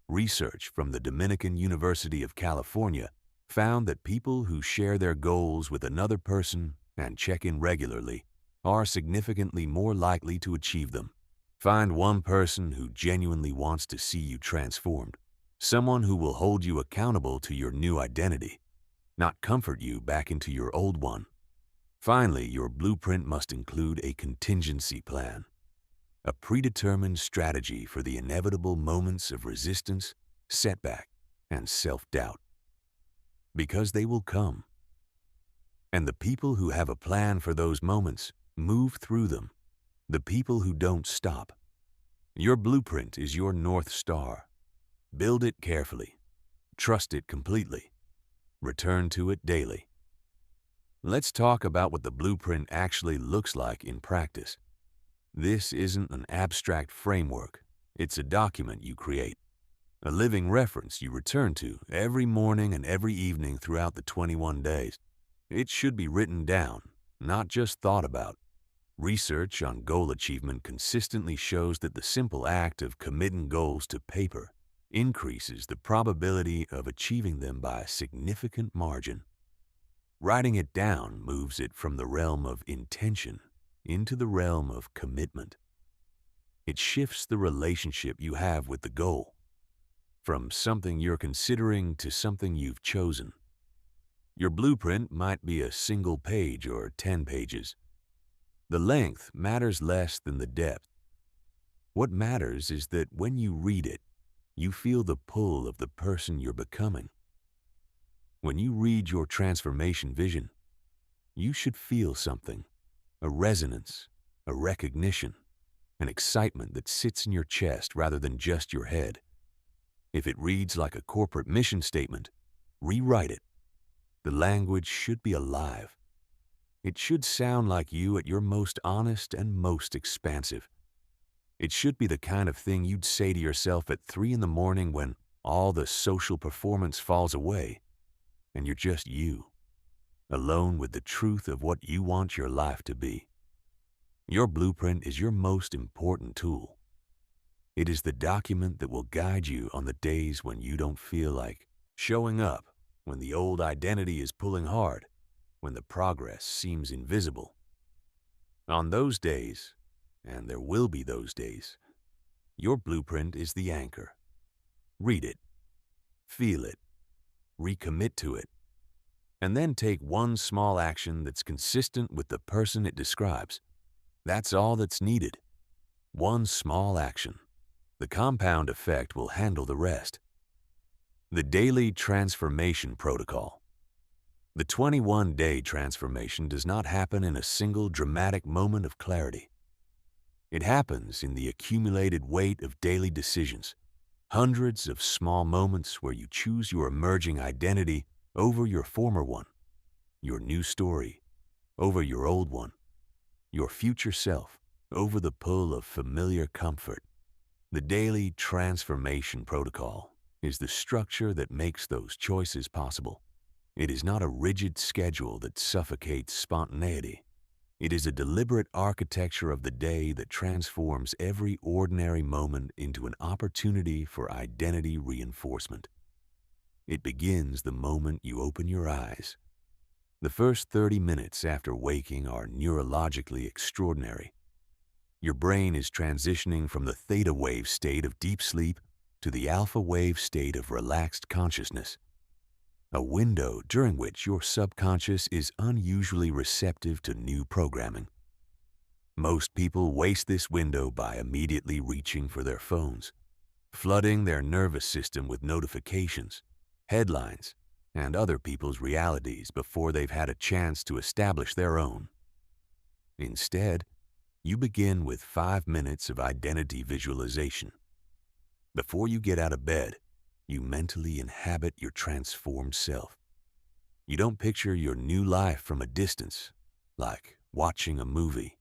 Research from the Dominican University of California found that people who share their goals with another person and check in regularly are significantly more likely to achieve them. Find one person who genuinely wants to see you transformed, someone who will hold you accountable to your new identity, not comfort you back into your old one. Finally, your blueprint must include a contingency plan, a predetermined strategy for the inevitable moments of resistance, setback, and self-doubt. Because they will come. And the people who have a plan for those moments move through them. The people who don't stop. Your blueprint is your North Star. Build it carefully. Trust it completely. Return to it daily. Let's talk about what the blueprint actually looks like in practice. This isn't an abstract framework. It's a document you create, a living reference you return to every morning and every evening throughout the 21 days. It should be written down, not just thought about. Research on goal achievement consistently shows that the simple act of committing goals to paper increases the probability of achieving them by a significant margin. Writing it down moves it from the realm of intention into the realm of commitment. It shifts the relationship you have with the goal, from something you're considering to something you've chosen. Your blueprint might be a single page or 10 pages. The length matters less than the depth. What matters is that when you read it, you feel the pull of the person you're becoming. When you read your transformation vision, you should feel something, a resonance, a recognition, an excitement that sits in your chest rather than just your head. If it reads like a corporate mission statement, rewrite it. The language should be alive. It should sound like you at your most honest and most expansive. It should be the kind of thing you'd say to yourself at 3 in the morning when all the social performance falls away and you're just you, alone with the truth of what you want your life to be. Your blueprint is your most important tool. It is the document that will guide you on the days when you don't feel like showing up, when the old identity is pulling hard, when the progress seems invisible. On those days, and there will be those days, your blueprint is the anchor. Read it, feel it, recommit to it, and then take one small action that's consistent with the person it describes. That's all that's needed. One small action. The compound effect will handle the rest. The Daily Transformation Protocol. The 21-day transformation does not happen in a single dramatic moment of clarity. It happens in the accumulated weight of daily decisions, hundreds of small moments where you choose your emerging identity over your former one, your new story over your old one, your future self over the pull of familiar comfort. The Daily Transformation Protocol is the structure that makes those choices possible. It is not a rigid schedule that suffocates spontaneity. It is a deliberate architecture of the day that transforms every ordinary moment into an opportunity for identity reinforcement. It begins the moment you open your eyes. The first 30 minutes after waking are neurologically extraordinary. Your brain is transitioning from the theta wave state of deep sleep to the alpha wave state of relaxed consciousness, a window during which your subconscious is unusually receptive to new programming. Most people waste this window by immediately reaching for their phones, flooding their nervous system with notifications, headlines, and other people's realities before they've had a chance to establish their own. Instead, you begin with 5 minutes of identity visualization. Before you get out of bed, you mentally inhabit your transformed self. You don't picture your new life from a distance, like watching a movie.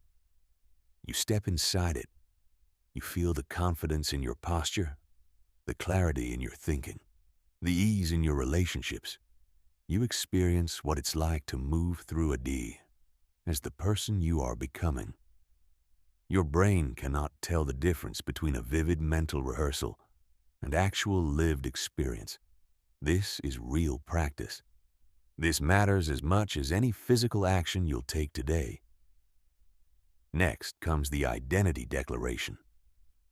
You step inside it. You feel the confidence in your posture, the clarity in your thinking, the ease in your relationships. You experience what it's like to move through a day as the person you are becoming. Your brain cannot tell the difference between a vivid mental rehearsal and actual lived experience. This is real practice. This matters as much as any physical action you'll take today. Next comes the identity declaration.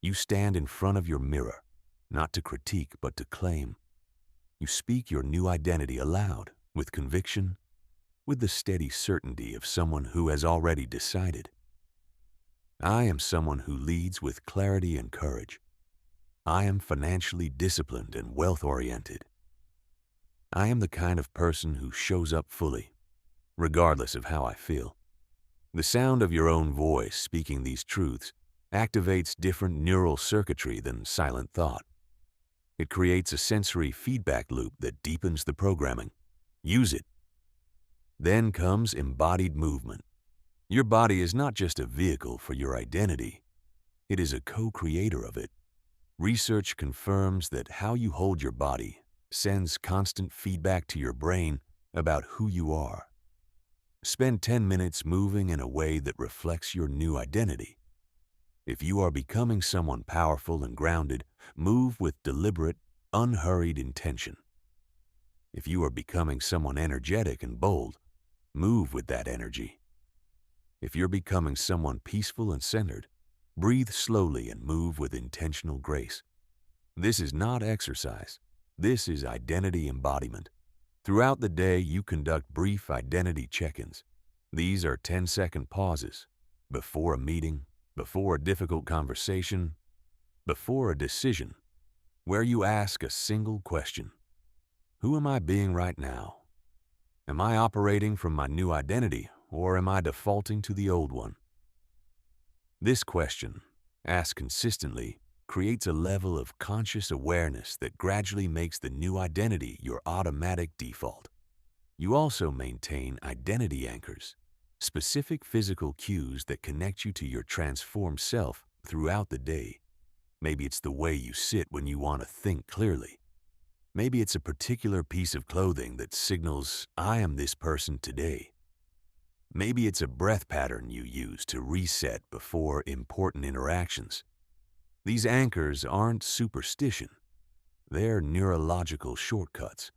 You stand in front of your mirror, not to critique but to claim. You speak your new identity aloud, with conviction, with the steady certainty of someone who has already decided. I am someone who leads with clarity and courage. I am financially disciplined and wealth-oriented. I am the kind of person who shows up fully, regardless of how I feel. The sound of your own voice speaking these truths activates different neural circuitry than silent thought. It creates a sensory feedback loop that deepens the programming. Use it. Then comes embodied movement. Your body is not just a vehicle for your identity. It is a co-creator of it. Research confirms that how you hold your body sends constant feedback to your brain about who you are. Spend 10 minutes moving in a way that reflects your new identity. If you are becoming someone powerful and grounded, move with deliberate, unhurried intention. If you are becoming someone energetic and bold, move with that energy. If you're becoming someone peaceful and centered, breathe slowly and move with intentional grace. This is not exercise. This is identity embodiment. Throughout the day, you conduct brief identity check-ins. These are 10-second pauses before a meeting, before a difficult conversation, before a decision, where you ask a single question. Who am I being right now? Am I operating from my new identity, or am I defaulting to the old one? This question, asked consistently, creates a level of conscious awareness that gradually makes the new identity your automatic default. You also maintain identity anchors, specific physical cues that connect you to your transformed self throughout the day. Maybe it's the way you sit when you want to think clearly. Maybe it's a particular piece of clothing that signals, I am this person today. Maybe it's a breath pattern you use to reset before important interactions. These anchors aren't superstition. They're neurological shortcuts.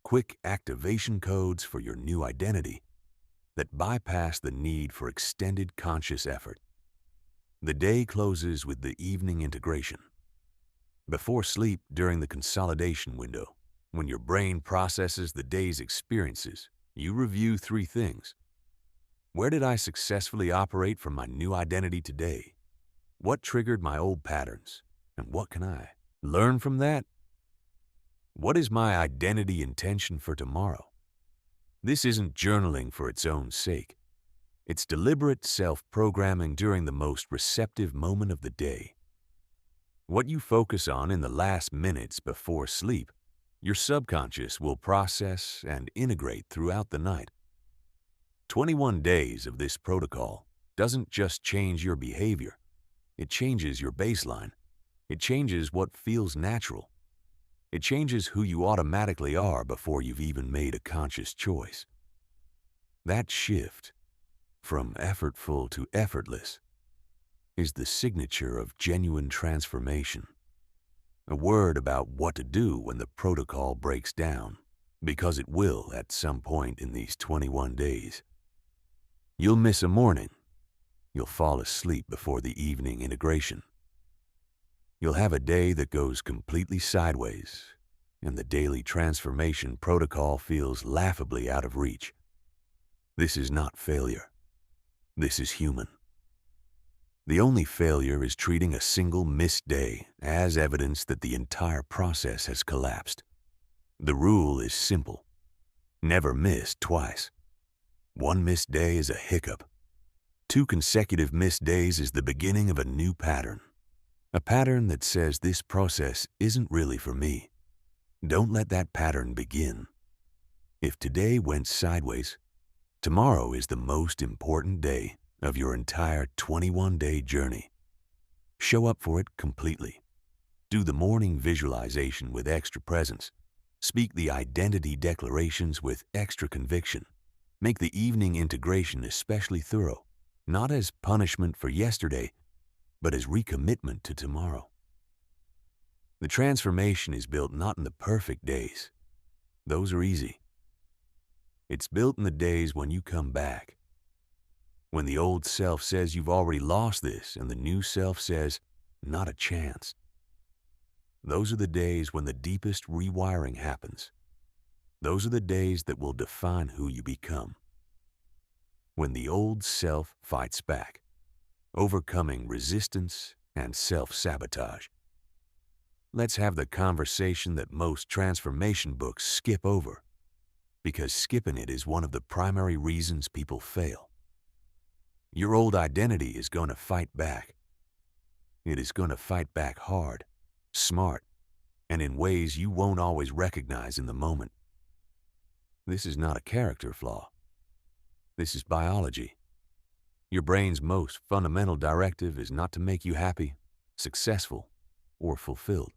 Quick activation codes for your new identity that bypass the need for extended conscious effort. The day closes with the evening integration. Before sleep, during the consolidation window, when your brain processes the day's experiences, you review three things. Where did I successfully operate from my new identity today? What triggered my old patterns? And what can I learn from that? What is my identity intention for tomorrow? This isn't journaling for its own sake. It's deliberate self-programming during the most receptive moment of the day. What you focus on in the last minutes before sleep, your subconscious will process and integrate throughout the night. 21 days of this protocol doesn't just change your behavior. It changes your baseline. It changes what feels natural. It changes who you automatically are before you've even made a conscious choice. That shift, from effortful to effortless, is the signature of genuine transformation. A word about what to do when the protocol breaks down, because it will at some point in these 21 days. You'll miss a morning. You'll fall asleep before the evening integration. You'll have a day that goes completely sideways, and the daily transformation protocol feels laughably out of reach. This is not failure. This is human. The only failure is treating a single missed day as evidence that the entire process has collapsed. The rule is simple. Never miss twice. One missed day is a hiccup. 2 consecutive missed days is the beginning of a new pattern. A pattern that says this process isn't really for me. Don't let that pattern begin. If today went sideways, tomorrow is the most important day of your entire 21-day journey. Show up for it completely. Do the morning visualization with extra presence. Speak the identity declarations with extra conviction. Make the evening integration especially thorough, not as punishment for yesterday, but as recommitment to tomorrow. The transformation is built not in the perfect days. Those are easy. It's built in the days when you come back. When the old self says you've already lost this and the new self says, not a chance. Those are the days when the deepest rewiring happens. Those are the days that will define who you become. When the old self fights back, overcoming resistance and self-sabotage. Let's have the conversation that most transformation books skip over, because skipping it is one of the primary reasons people fail. Your old identity is going to fight back. It is going to fight back hard, smart, and in ways you won't always recognize in the moment. This is not a character flaw. This is biology. Your brain's most fundamental directive is not to make you happy, successful, or fulfilled.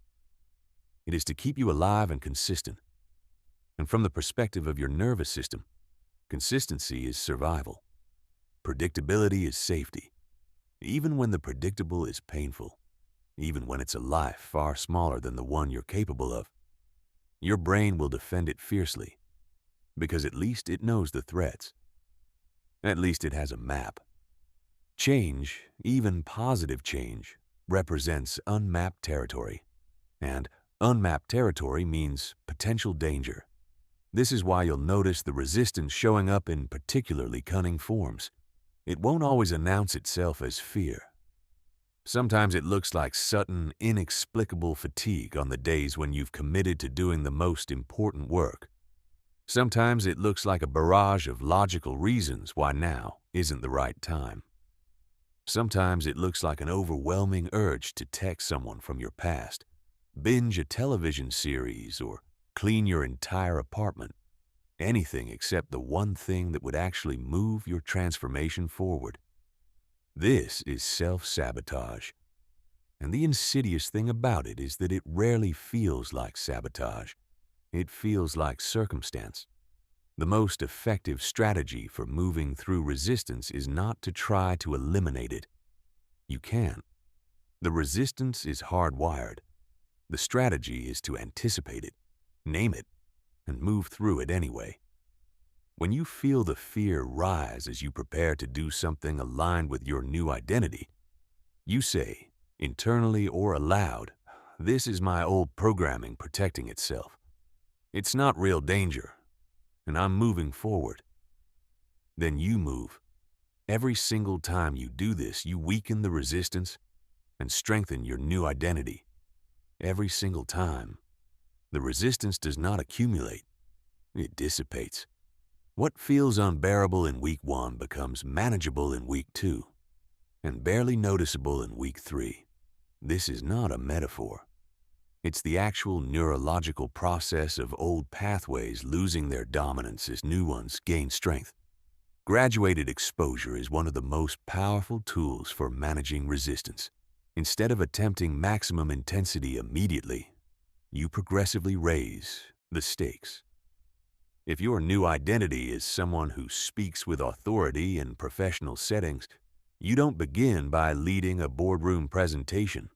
It is to keep you alive and consistent. And from the perspective of your nervous system, consistency is survival. Predictability is safety. Even when the predictable is painful, even when it's a life far smaller than the one you're capable of, your brain will defend it fiercely, because at least it knows the threats. At least it has a map. Change, even positive change, represents unmapped territory, and unmapped territory means potential danger. This is why you'll notice the resistance showing up in particularly cunning forms. It won't always announce itself as fear. Sometimes it looks like sudden, inexplicable fatigue on the days when you've committed to doing the most important work. Sometimes it looks like a barrage of logical reasons why now isn't the right time. Sometimes it looks like an overwhelming urge to text someone from your past, binge a television series, or clean your entire apartment. Anything except the one thing that would actually move your transformation forward. This is self-sabotage. And the insidious thing about it is that it rarely feels like sabotage. It feels like circumstance. The most effective strategy for moving through resistance is not to try to eliminate it. You can't. The resistance is hardwired. The strategy is to anticipate it, name it, and move through it anyway. When you feel the fear rise as you prepare to do something aligned with your new identity, you say, internally or aloud, this is my old programming protecting itself. It's not real danger, and I'm moving forward. Then you move. Every single time you do this, you weaken the resistance and strengthen your new identity. Every single time, the resistance does not accumulate, it dissipates. What feels unbearable in week 1 becomes manageable in week 2, and barely noticeable in week 3. This is not a metaphor. It's the actual neurological process of old pathways losing their dominance as new ones gain strength. Graduated exposure is one of the most powerful tools for managing resistance. Instead of attempting maximum intensity immediately, you progressively raise the stakes. If your new identity is someone who speaks with authority in professional settings, you don't begin by leading a boardroom presentation.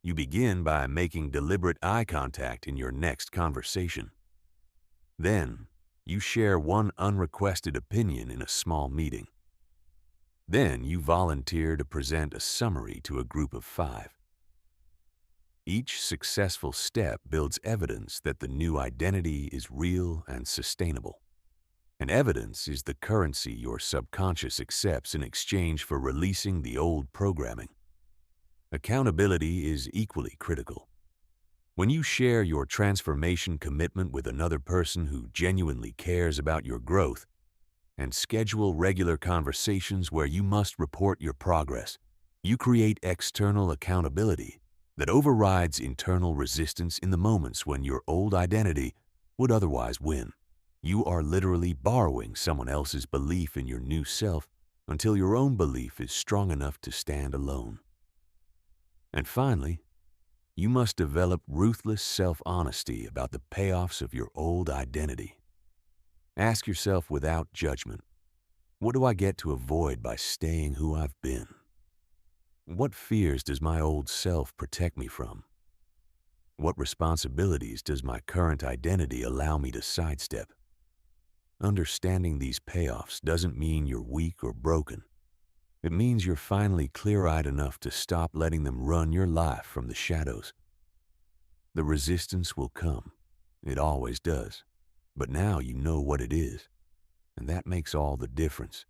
You begin by making deliberate eye contact in your next conversation. Then, you share one unrequested opinion in a small meeting. Then you volunteer to present a summary to a group of 5. Each successful step builds evidence that the new identity is real and sustainable. And evidence is the currency your subconscious accepts in exchange for releasing the old programming. Accountability is equally critical. When you share your transformation commitment with another person who genuinely cares about your growth, and schedule regular conversations where you must report your progress, you create external accountability that overrides internal resistance in the moments when your old identity would otherwise win. You are literally borrowing someone else's belief in your new self until your own belief is strong enough to stand alone. And finally, you must develop ruthless self-honesty about the payoffs of your old identity. Ask yourself without judgment, what do I get to avoid by staying who I've been? What fears does my old self protect me from? What responsibilities does my current identity allow me to sidestep? Understanding these payoffs doesn't mean you're weak or broken. It means you're finally clear-eyed enough to stop letting them run your life from the shadows. The resistance will come. It always does. But now you know what it is, and that makes all the difference.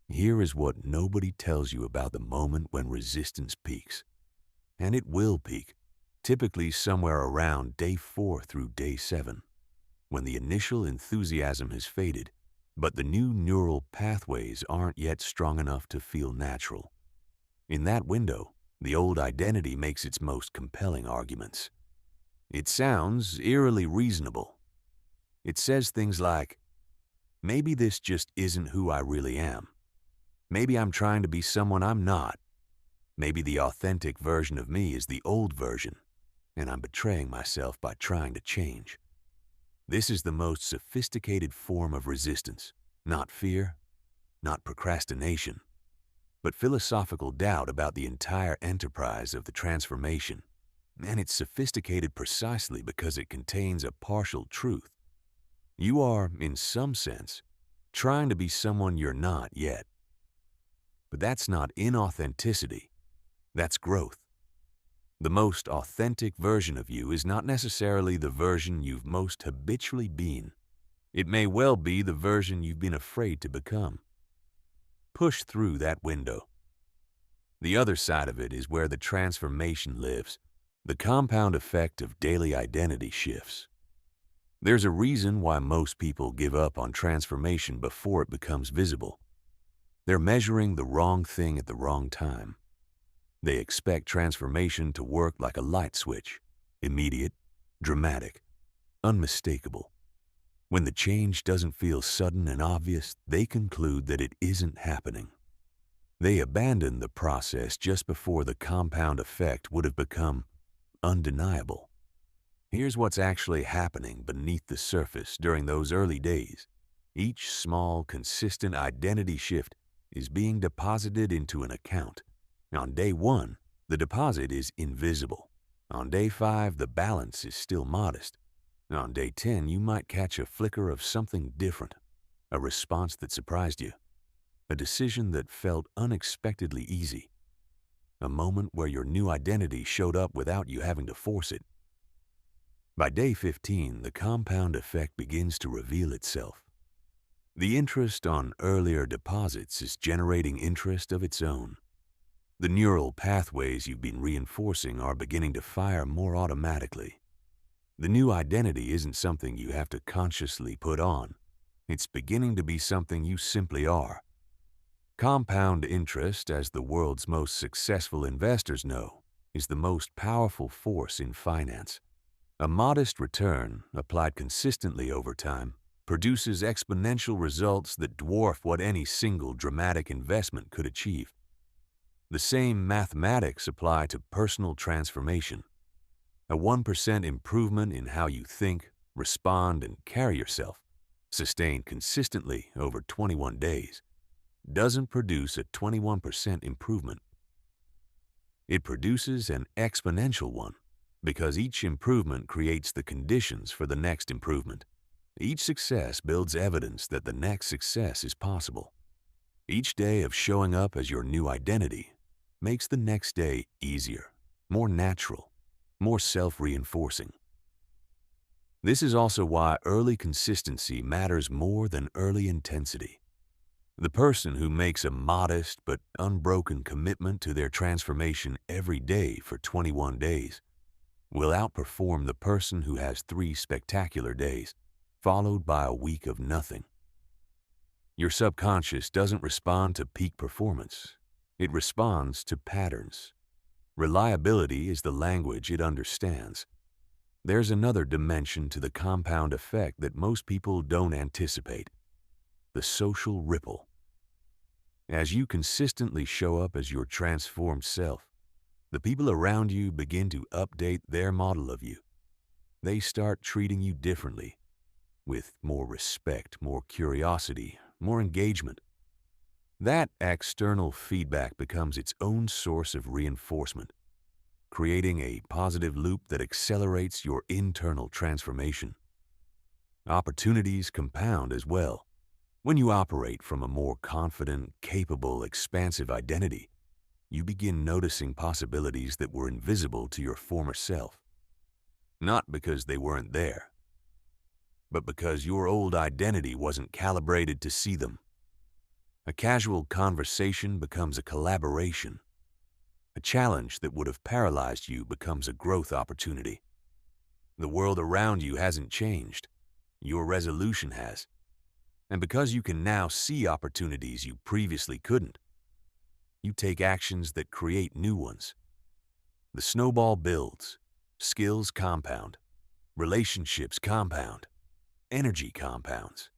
Here is what nobody tells you about the moment when resistance peaks. And it will peak, typically somewhere around day 4 through day 7, when the initial enthusiasm has faded, but the new neural pathways aren't yet strong enough to feel natural. In that window, the old identity makes its most compelling arguments. It sounds eerily reasonable. It says things like, maybe this just isn't who I really am. Maybe I'm trying to be someone I'm not. Maybe the authentic version of me is the old version, and I'm betraying myself by trying to change. This is the most sophisticated form of resistance, not fear, not procrastination, but philosophical doubt about the entire enterprise of the transformation. And it's sophisticated precisely because it contains a partial truth. You are, in some sense, trying to be someone you're not yet. But that's not inauthenticity, that's growth. The most authentic version of you is not necessarily the version you've most habitually been. It may well be the version you've been afraid to become. Push through that window. The other side of it is where the transformation lives, the compound effect of daily identity shifts. There's a reason why most people give up on transformation before it becomes visible. They're measuring the wrong thing at the wrong time. They expect transformation to work like a light switch, immediate, dramatic, unmistakable. When the change doesn't feel sudden and obvious, they conclude that it isn't happening. They abandon the process just before the compound effect would have become undeniable. Here's what's actually happening beneath the surface during those early days. Each small, consistent identity shift is being deposited into an account. On day 1, the deposit is invisible. On day 5, the balance is still modest. On day 10, you might catch a flicker of something different, a response that surprised you, a decision that felt unexpectedly easy, a moment where your new identity showed up without you having to force it. By day 15, the compound effect begins to reveal itself. The interest on earlier deposits is generating interest of its own. The neural pathways you've been reinforcing are beginning to fire more automatically. The new identity isn't something you have to consciously put on. It's beginning to be something you simply are. Compound interest, as the world's most successful investors know, is the most powerful force in finance. A modest return, applied consistently over time, produces exponential results that dwarf what any single dramatic investment could achieve. The same mathematics apply to personal transformation. A 1% improvement in how you think, respond, and carry yourself, sustained consistently over 21 days, doesn't produce a 21% improvement. It produces an exponential one, because each improvement creates the conditions for the next improvement. Each success builds evidence that the next success is possible. Each day of showing up as your new identity makes the next day easier, more natural, more self-reinforcing. This is also why early consistency matters more than early intensity. The person who makes a modest but unbroken commitment to their transformation every day for 21 days will outperform the person who has 3 spectacular days, followed by a week of nothing. Your subconscious doesn't respond to peak performance. It responds to patterns. Reliability is the language it understands. There's another dimension to the compound effect that most people don't anticipate: the social ripple. As you consistently show up as your transformed self, the people around you begin to update their model of you. They start treating you differently, with more respect, more curiosity, more engagement. That external feedback becomes its own source of reinforcement, creating a positive loop that accelerates your internal transformation. Opportunities compound as well. When you operate from a more confident, capable, expansive identity, you begin noticing possibilities that were invisible to your former self. Not because they weren't there, but because your old identity wasn't calibrated to see them. A casual conversation becomes a collaboration. A challenge that would have paralyzed you becomes a growth opportunity. The world around you hasn't changed. Your resolution has. And because you can now see opportunities you previously couldn't, you take actions that create new ones. The snowball builds. Skills compound. Relationships compound. Energy compounds.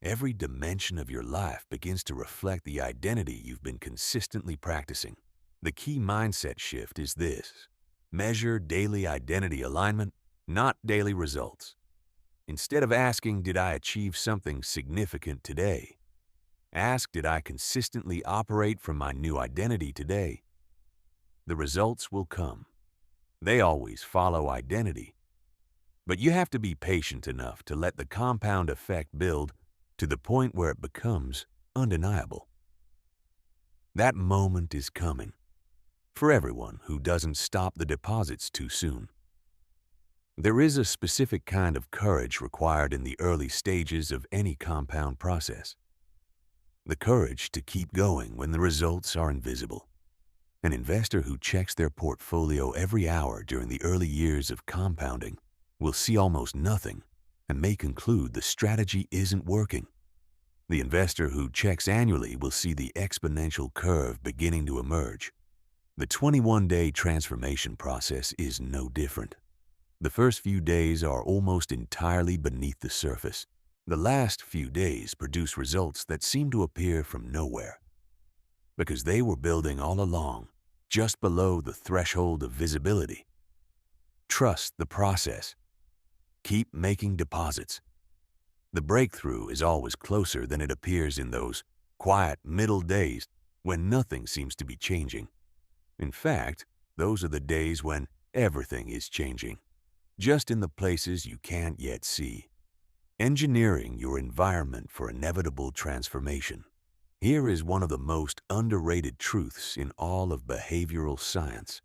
Every dimension of your life begins to reflect the identity you've been consistently practicing. The key mindset shift is this: measure daily identity alignment, not daily results. Instead of asking, did I achieve something significant today? Ask, did I consistently operate from my new identity today? The results will come. They always follow identity. But you have to be patient enough to let the compound effect build to the point where it becomes undeniable. That moment is coming, for everyone who doesn't stop the deposits too soon. There is a specific kind of courage required in the early stages of any compound process. The courage to keep going when the results are invisible. An investor who checks their portfolio every hour during the early years of compounding will see almost nothing and may conclude the strategy isn't working. The investor who checks annually will see the exponential curve beginning to emerge. The 21-day transformation process is no different. The first few days are almost entirely beneath the surface. The last few days produce results that seem to appear from nowhere, because they were building all along, just below the threshold of visibility. Trust the process. Keep making deposits. The breakthrough is always closer than it appears in those quiet middle days when nothing seems to be changing. In fact, those are the days when everything is changing, just in the places you can't yet see. Engineering your environment for inevitable transformation. Here is one of the most underrated truths in all of behavioral science.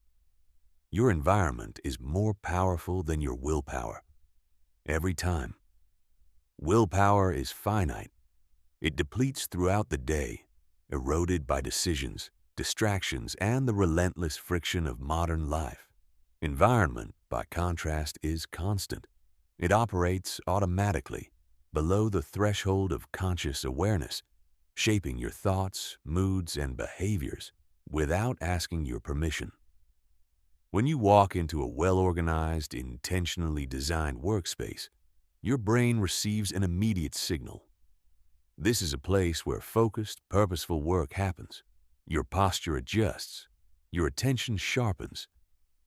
Your environment is more powerful than your willpower. Every time. Willpower is finite. It depletes throughout the day, eroded by decisions, distractions, and the relentless friction of modern life. Environment, by contrast, is constant. It operates automatically, below the threshold of conscious awareness, shaping your thoughts, moods, and behaviors without asking your permission. When you walk into a well-organized, intentionally designed workspace, your brain receives an immediate signal. This is a place where focused, purposeful work happens. Your posture adjusts. Your attention sharpens.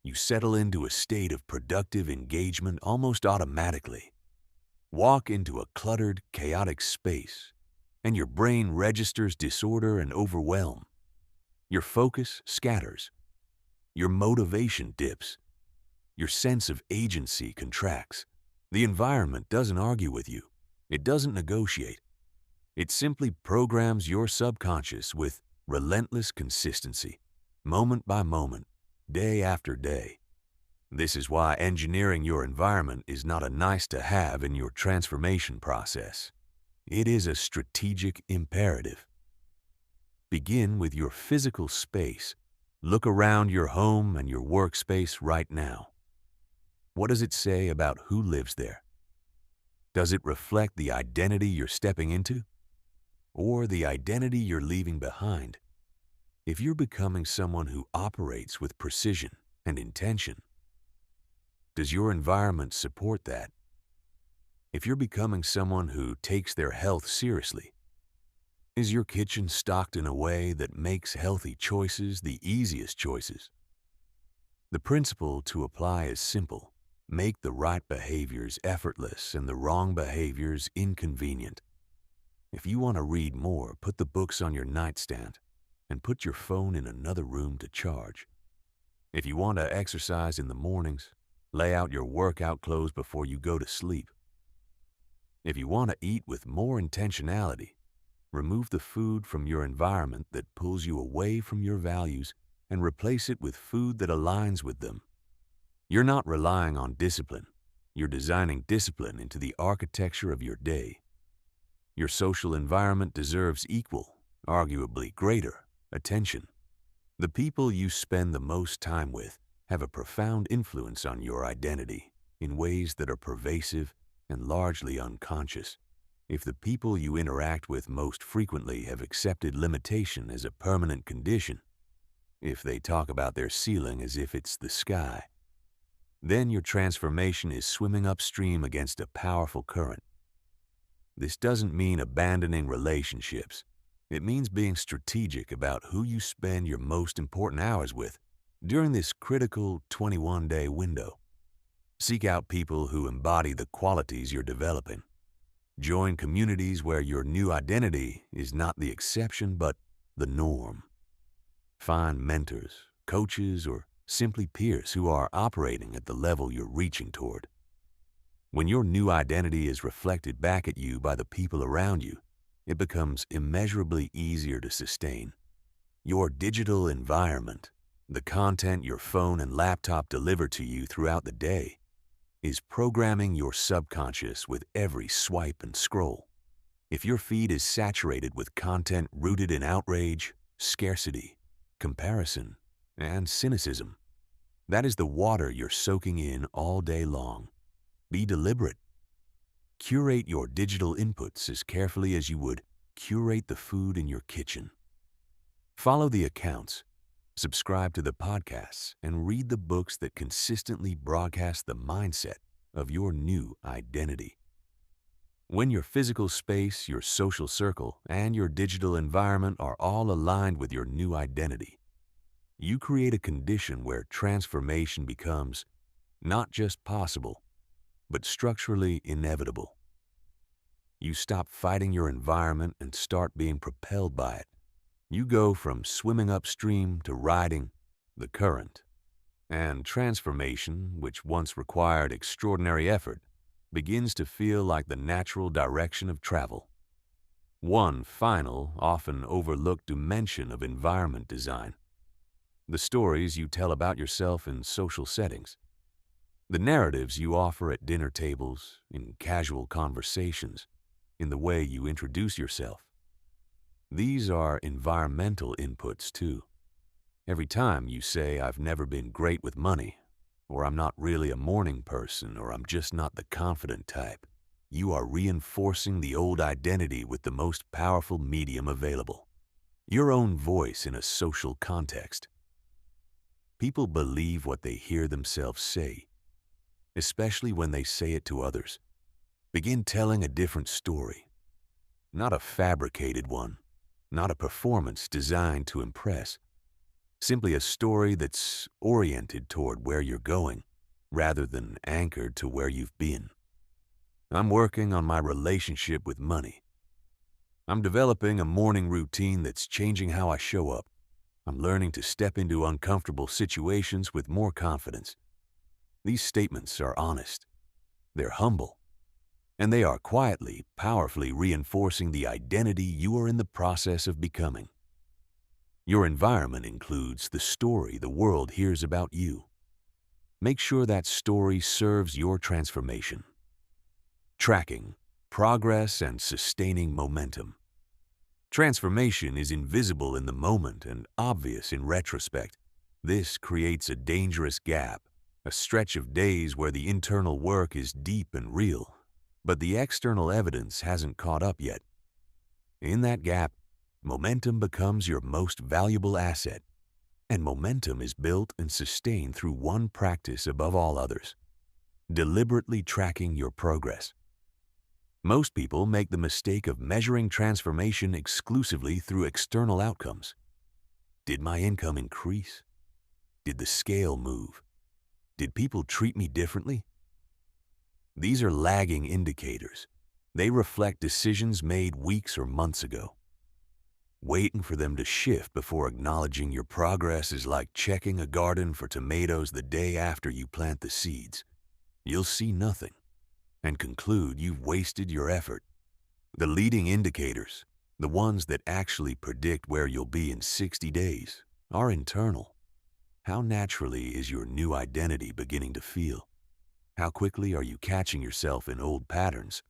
You settle into a state of productive engagement almost automatically. Walk into a cluttered, chaotic space, and your brain registers disorder and overwhelm. Your focus scatters. Your motivation dips. Your sense of agency contracts. The environment doesn't argue with you. It doesn't negotiate. It simply programs your subconscious with relentless consistency, moment by moment, day after day. This is why engineering your environment is not a nice-to-have in your transformation process. It is a strategic imperative. Begin with your physical space. Look around your home and your workspace right now. What does it say about who lives there? Does it reflect the identity you're stepping into? Or the identity you're leaving behind? If you're becoming someone who operates with precision and intention, does your environment support that? If you're becoming someone who takes their health seriously, is your kitchen stocked in a way that makes healthy choices the easiest choices? The principle to apply is simple. Make the right behaviors effortless and the wrong behaviors inconvenient. If you want to read more, put the books on your nightstand and put your phone in another room to charge. If you want to exercise in the mornings, lay out your workout clothes before you go to sleep. If you want to eat with more intentionality, remove the food from your environment that pulls you away from your values and replace it with food that aligns with them. You're not relying on discipline. You're designing discipline into the architecture of your day. Your social environment deserves equal, arguably greater, attention. The people you spend the most time with have a profound influence on your identity in ways that are pervasive and largely unconscious. If the people you interact with most frequently have accepted limitation as a permanent condition, if they talk about their ceiling as if it's the sky, then your transformation is swimming upstream against a powerful current. This doesn't mean abandoning relationships. It means being strategic about who you spend your most important hours with during this critical 21-day window. Seek out people who embody the qualities you're developing. Join communities where your new identity is not the exception but the norm. Find mentors, coaches, or simply peers who are operating at the level you're reaching toward. When your new identity is reflected back at you by the people around you, it becomes immeasurably easier to sustain. Your digital environment, the content your phone and laptop deliver to you throughout the day, is programming your subconscious with every swipe and scroll. If your feed is saturated with content rooted in outrage, scarcity, comparison, and cynicism, that is the water you're soaking in all day long. Be deliberate. Curate your digital inputs as carefully as you would curate the food in your kitchen. Follow the accounts, subscribe to the podcasts, and read the books that consistently broadcast the mindset of your new identity. When your physical space, your social circle, and your digital environment are all aligned with your new identity, you create a condition where transformation becomes not just possible, but structurally inevitable. You stop fighting your environment and start being propelled by it. You go from swimming upstream to riding the current. And transformation, which once required extraordinary effort, begins to feel like the natural direction of travel. One final, often overlooked dimension of environment design: the stories you tell about yourself in social settings. The narratives you offer at dinner tables, in casual conversations, in the way you introduce yourself. These are environmental inputs too. Every time you say, "I've never been great with money," or "I'm not really a morning person," or "I'm just not the confident type," you are reinforcing the old identity with the most powerful medium available: your own voice in a social context. People believe what they hear themselves say, especially when they say it to others. Begin telling a different story, not a fabricated one, not a performance designed to impress. Simply a story that's oriented toward where you're going, rather than anchored to where you've been. I'm working on my relationship with money. I'm developing a morning routine that's changing how I show up. I'm learning to step into uncomfortable situations with more confidence. These statements are honest. They're humble. And they are quietly, powerfully reinforcing the identity you are in the process of becoming. Your environment includes the story the world hears about you. Make sure that story serves your transformation. Tracking progress and sustaining momentum. Transformation is invisible in the moment and obvious in retrospect. This creates a dangerous gap, a stretch of days where the internal work is deep and real, but the external evidence hasn't caught up yet. In that gap, momentum becomes your most valuable asset, and momentum is built and sustained through one practice above all others: deliberately tracking your progress. Most people make the mistake of measuring transformation exclusively through external outcomes. Did my income increase? Did the scale move? Did people treat me differently? These are lagging indicators. They reflect decisions made weeks or months ago. Waiting for them to shift before acknowledging your progress is like checking a garden for tomatoes the day after you plant the seeds. You'll see nothing and conclude you've wasted your effort. The leading indicators, the ones that actually predict where you'll be in 60 days, are internal. How naturally is your new identity beginning to feel? How quickly are you catching yourself in old patterns?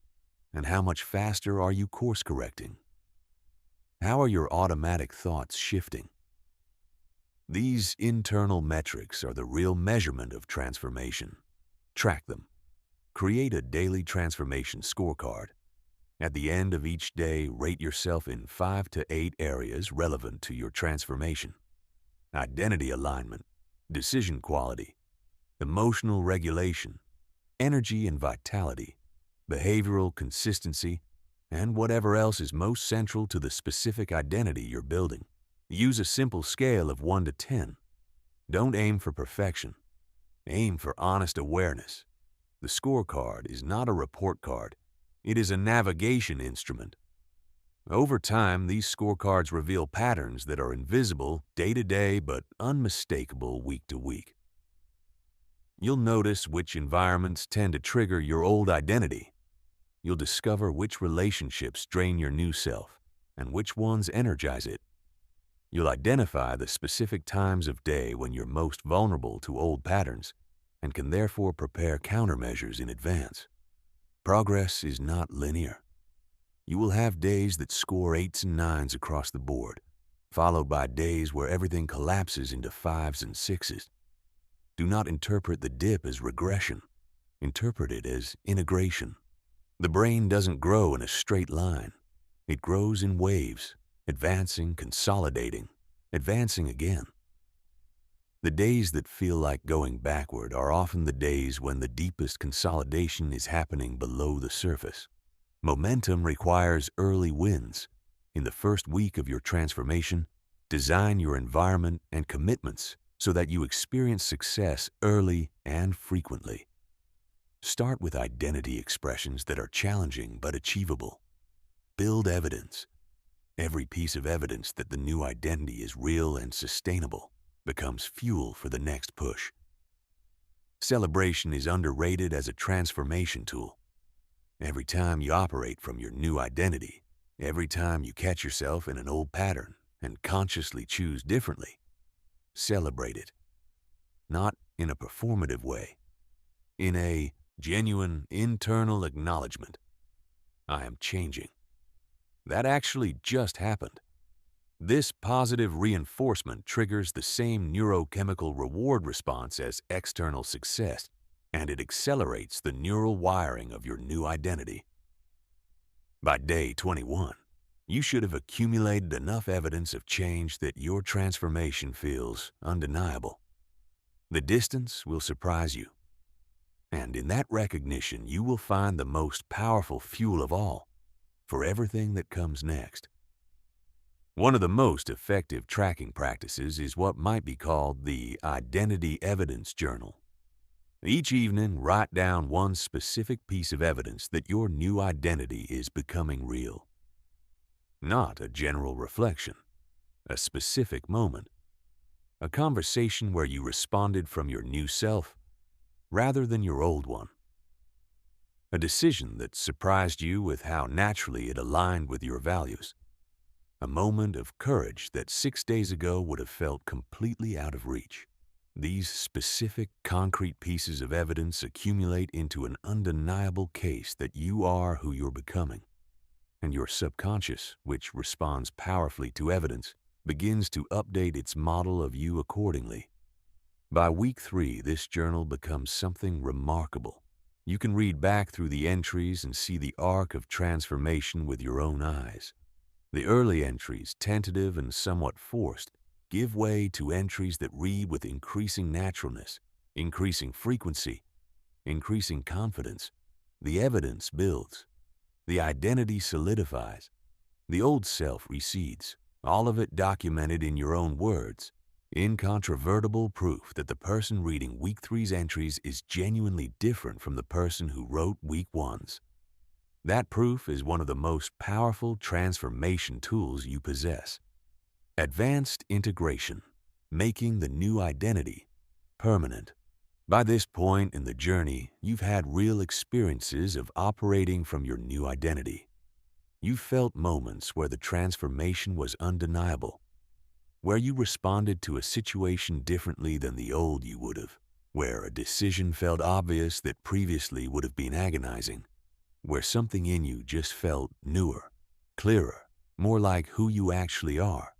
And how much faster are you course correcting? How are your automatic thoughts shifting? These internal metrics are the real measurement of transformation. Track them. Create a daily transformation scorecard. At the end of each day, rate yourself in 5 to 8 areas relevant to your transformation: identity alignment, decision quality, emotional regulation, energy and vitality, behavioral consistency, and whatever else is most central to the specific identity you're building. Use a simple scale of 1 to 10. Don't aim for perfection. Aim for honest awareness. The scorecard is not a report card. It is a navigation instrument. Over time, these scorecards reveal patterns that are invisible day to day but unmistakable week to week. You'll notice which environments tend to trigger your old identity. You'll discover which relationships drain your new self and which ones energize it. You'll identify the specific times of day when you're most vulnerable to old patterns and can therefore prepare countermeasures in advance. Progress is not linear. You will have days that score 8s and 9s across the board, followed by days where everything collapses into 5s and 6s. Do not interpret the dip as regression. Interpret it as integration. The brain doesn't grow in a straight line. It grows in waves, advancing, consolidating, advancing again. The days that feel like going backward are often the days when the deepest consolidation is happening below the surface. Momentum requires early wins. In the first week of your transformation, design your environment and commitments so that you experience success early and frequently. Start with identity expressions that are challenging but achievable. Build evidence. Every piece of evidence that the new identity is real and sustainable becomes fuel for the next push. Celebration is underrated as a transformation tool. Every time you operate from your new identity, Every time you catch yourself in an old pattern and consciously choose differently, celebrate it. Not in a performative way, in a genuine internal acknowledgement. I am changing. That actually just happened. This positive reinforcement triggers the same neurochemical reward response as external success, and it accelerates the neural wiring of your new identity. By day 21, you should have accumulated enough evidence of change that your transformation feels undeniable. The distance will surprise you, and in that recognition, you will find the most powerful fuel of all for everything that comes next. One of the most effective tracking practices is what might be called the Identity Evidence Journal. Each evening, write down one specific piece of evidence that your new identity is becoming real. Not a general reflection, a specific moment, a conversation where you responded from your new self rather than your old one. A decision that surprised you with how naturally it aligned with your values. A moment of courage that 6 days ago would have felt completely out of reach. These specific, concrete pieces of evidence accumulate into an undeniable case that you are who you're becoming. And your subconscious, which responds powerfully to evidence, begins to update its model of you accordingly. By week 3, this journal becomes something remarkable. You can read back through the entries and see the arc of transformation with your own eyes. The early entries, tentative and somewhat forced, give way to entries that read with increasing naturalness, increasing frequency, increasing confidence. The evidence builds. The identity solidifies. The old self recedes, all of it documented in your own words. Incontrovertible proof that the person reading week 3's entries is genuinely different from the person who wrote week 1's. That proof is one of the most powerful transformation tools you possess. Advanced integration, making the new identity permanent. By this point in the journey, you've had real experiences of operating from your new identity. You've felt moments where the transformation was undeniable, where you responded to a situation differently than the old you would have, where a decision felt obvious that previously would have been agonizing, where something in you just felt newer, clearer, more like who you actually are.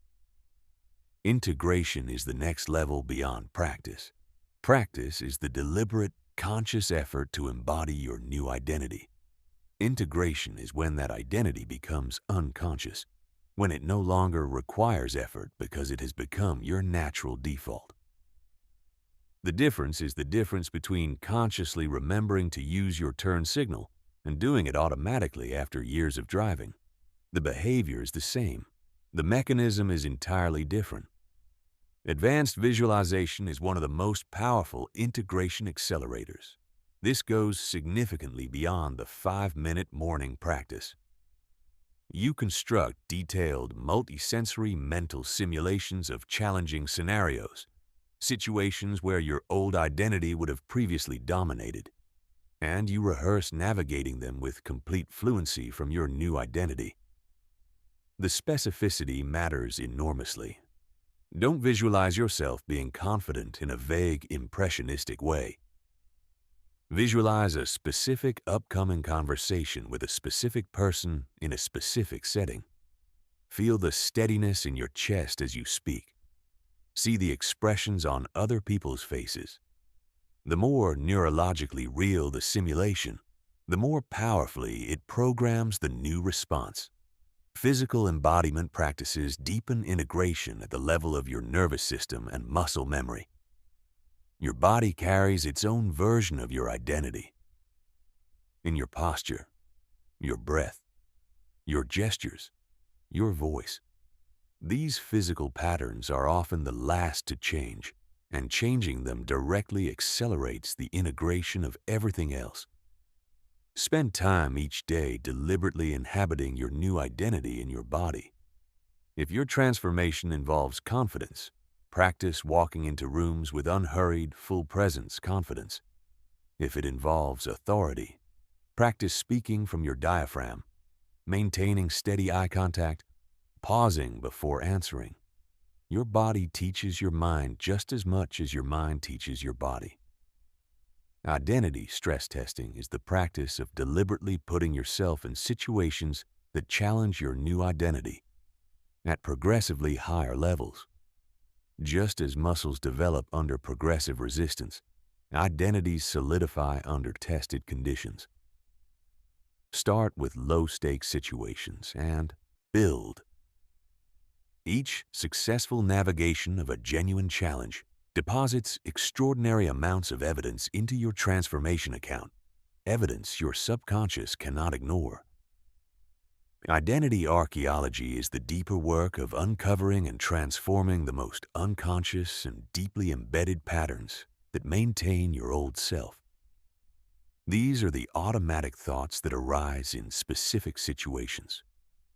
Integration is the next level beyond practice. Practice is the deliberate, conscious effort to embody your new identity. Integration is when that identity becomes unconscious, when it no longer requires effort because it has become your natural default. The difference is the difference between consciously remembering to use your turn signal and doing it automatically after years of driving. The behavior is the same. The mechanism is entirely different. Advanced visualization is one of the most powerful integration accelerators. This goes significantly beyond the 5-minute morning practice. You construct detailed, multisensory mental simulations of challenging scenarios, situations where your old identity would have previously dominated, and you rehearse navigating them with complete fluency from your new identity. The specificity matters enormously. Don't visualize yourself being confident in a vague, impressionistic way. Visualize a specific upcoming conversation with a specific person in a specific setting. Feel the steadiness in your chest as you speak. See the expressions on other people's faces. The more neurologically real the simulation, the more powerfully it programs the new response. Physical embodiment practices deepen integration at the level of your nervous system and muscle memory. Your body carries its own version of your identity. In your posture, your breath, your gestures, your voice. These physical patterns are often the last to change, and changing them directly accelerates the integration of everything else. Spend time each day deliberately inhabiting your new identity in your body. If your transformation involves confidence, practice walking into rooms with unhurried, full-presence confidence. If it involves authority, practice speaking from your diaphragm. maintaining steady eye contact, pausing before answering. Your body teaches your mind just as much as your mind teaches your body. Identity stress testing is the practice of deliberately putting yourself in situations that challenge your new identity at progressively higher levels. Just as muscles develop under progressive resistance, identities solidify under tested conditions. Start with low-stakes situations and build. Each successful navigation of a genuine challenge deposits extraordinary amounts of evidence into your transformation account, evidence your subconscious cannot ignore. Identity archaeology is the deeper work of uncovering and transforming the most unconscious and deeply embedded patterns that maintain your old self. These are the automatic thoughts that arise in specific situations.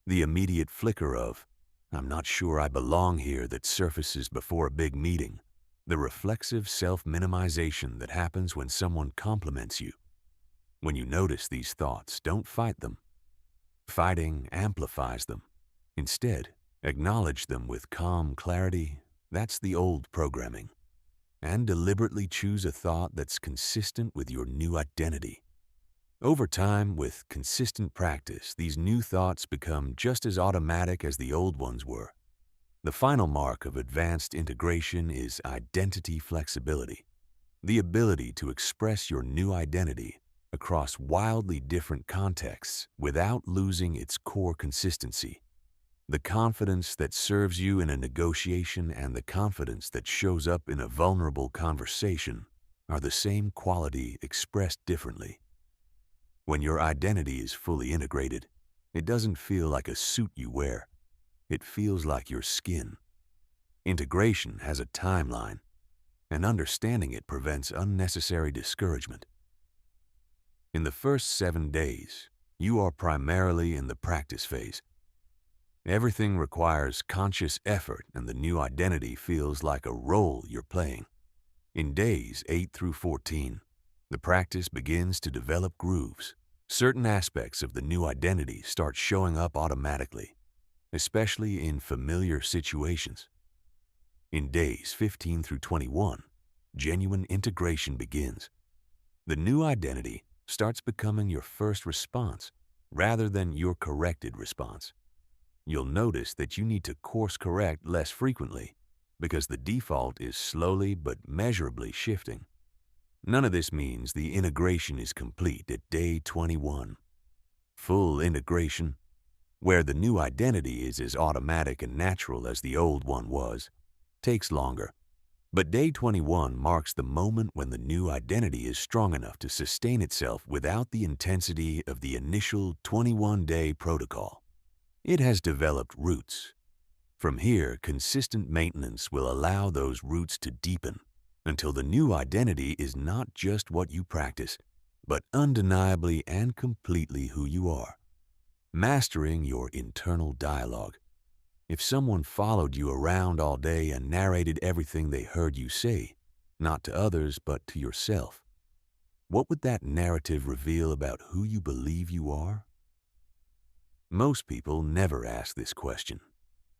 The immediate flicker of, "I'm not sure I belong here," that surfaces before a big meeting. The reflexive self-minimization that happens when someone compliments you. When you notice these thoughts, don't fight them. Fighting amplifies them. Instead, acknowledge them with calm clarity. That's the old programming. And deliberately choose a thought that's consistent with your new identity. Over time, with consistent practice, these new thoughts become just as automatic as the old ones were. The final mark of advanced integration is identity flexibility, the ability to express your new identity across wildly different contexts without losing its core consistency. The confidence that serves you in a negotiation and the confidence that shows up in a vulnerable conversation are the same quality expressed differently. When your identity is fully integrated, it doesn't feel like a suit you wear. It feels like your skin. Integration has a timeline, and understanding it prevents unnecessary discouragement. In the first 7 days, you are primarily in the practice phase. Everything requires conscious effort, and the new identity feels like a role you're playing. In days 8 through 14, the practice begins to develop grooves. Certain aspects of the new identity start showing up automatically, especially in familiar situations. In days 15 through 21, genuine integration begins. The new identity starts becoming your first response rather than your corrected response. You'll notice that you need to course correct less frequently because the default is slowly but measurably shifting. None of this means the integration is complete at day 21. Full integration, where the new identity is as automatic and natural as the old one was, takes longer. But day 21 marks the moment when the new identity is strong enough to sustain itself without the intensity of the initial 21-day protocol. It has developed roots. From here, consistent maintenance will allow those roots to deepen until the new identity is not just what you practice, but undeniably and completely who you are. Mastering your internal dialogue. If someone followed you around all day and narrated everything they heard you say, not to others but to yourself, what would that narrative reveal about who you believe you are? Most people never ask this question,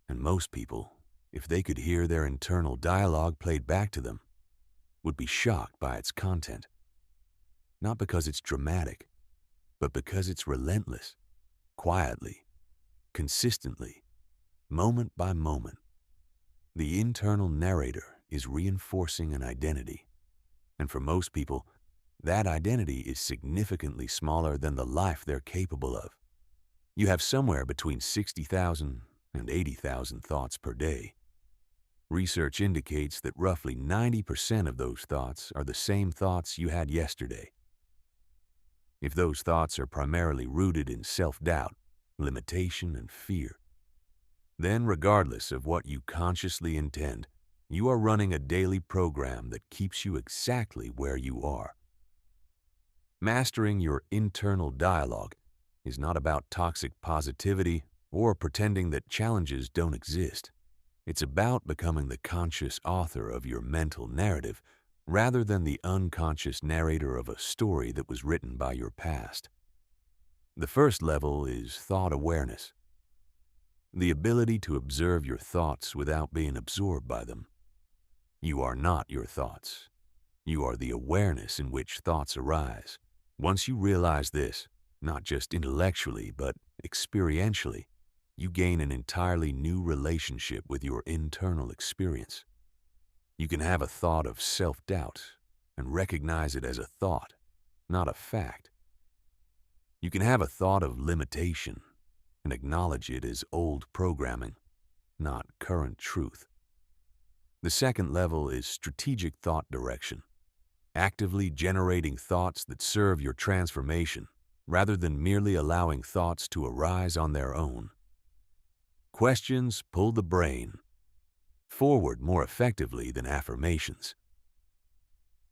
and most people, if they could hear their internal dialogue played back to them, would be shocked by its content. Not because it's dramatic, but because it's relentless, quietly, consistently, moment by moment. The internal narrator is reinforcing an identity, and for most people, that identity is significantly smaller than the life they're capable of. You have somewhere between 60,000 and 80,000 thoughts per day. Research indicates that roughly 90% of those thoughts are the same thoughts you had yesterday. If those thoughts are primarily rooted in self-doubt, limitation, and fear, then regardless of what you consciously intend, you are running a daily program that keeps you exactly where you are. Mastering your internal dialogue is not about toxic positivity or pretending that challenges don't exist. It's about becoming the conscious author of your mental narrative rather than the unconscious narrator of a story that was written by your past. The first level is thought awareness, the ability to observe your thoughts without being absorbed by them. You are not your thoughts. You are the awareness in which thoughts arise. Once you realize this, not just intellectually but experientially, you gain an entirely new relationship with your internal experience. You can have a thought of self-doubt and recognize it as a thought, not a fact. You can have a thought of limitation and acknowledge it as old programming, not current truth. The second level is strategic thought direction, actively generating thoughts that serve your transformation rather than merely allowing thoughts to arise on their own. Questions pull the brain forward more effectively than affirmations.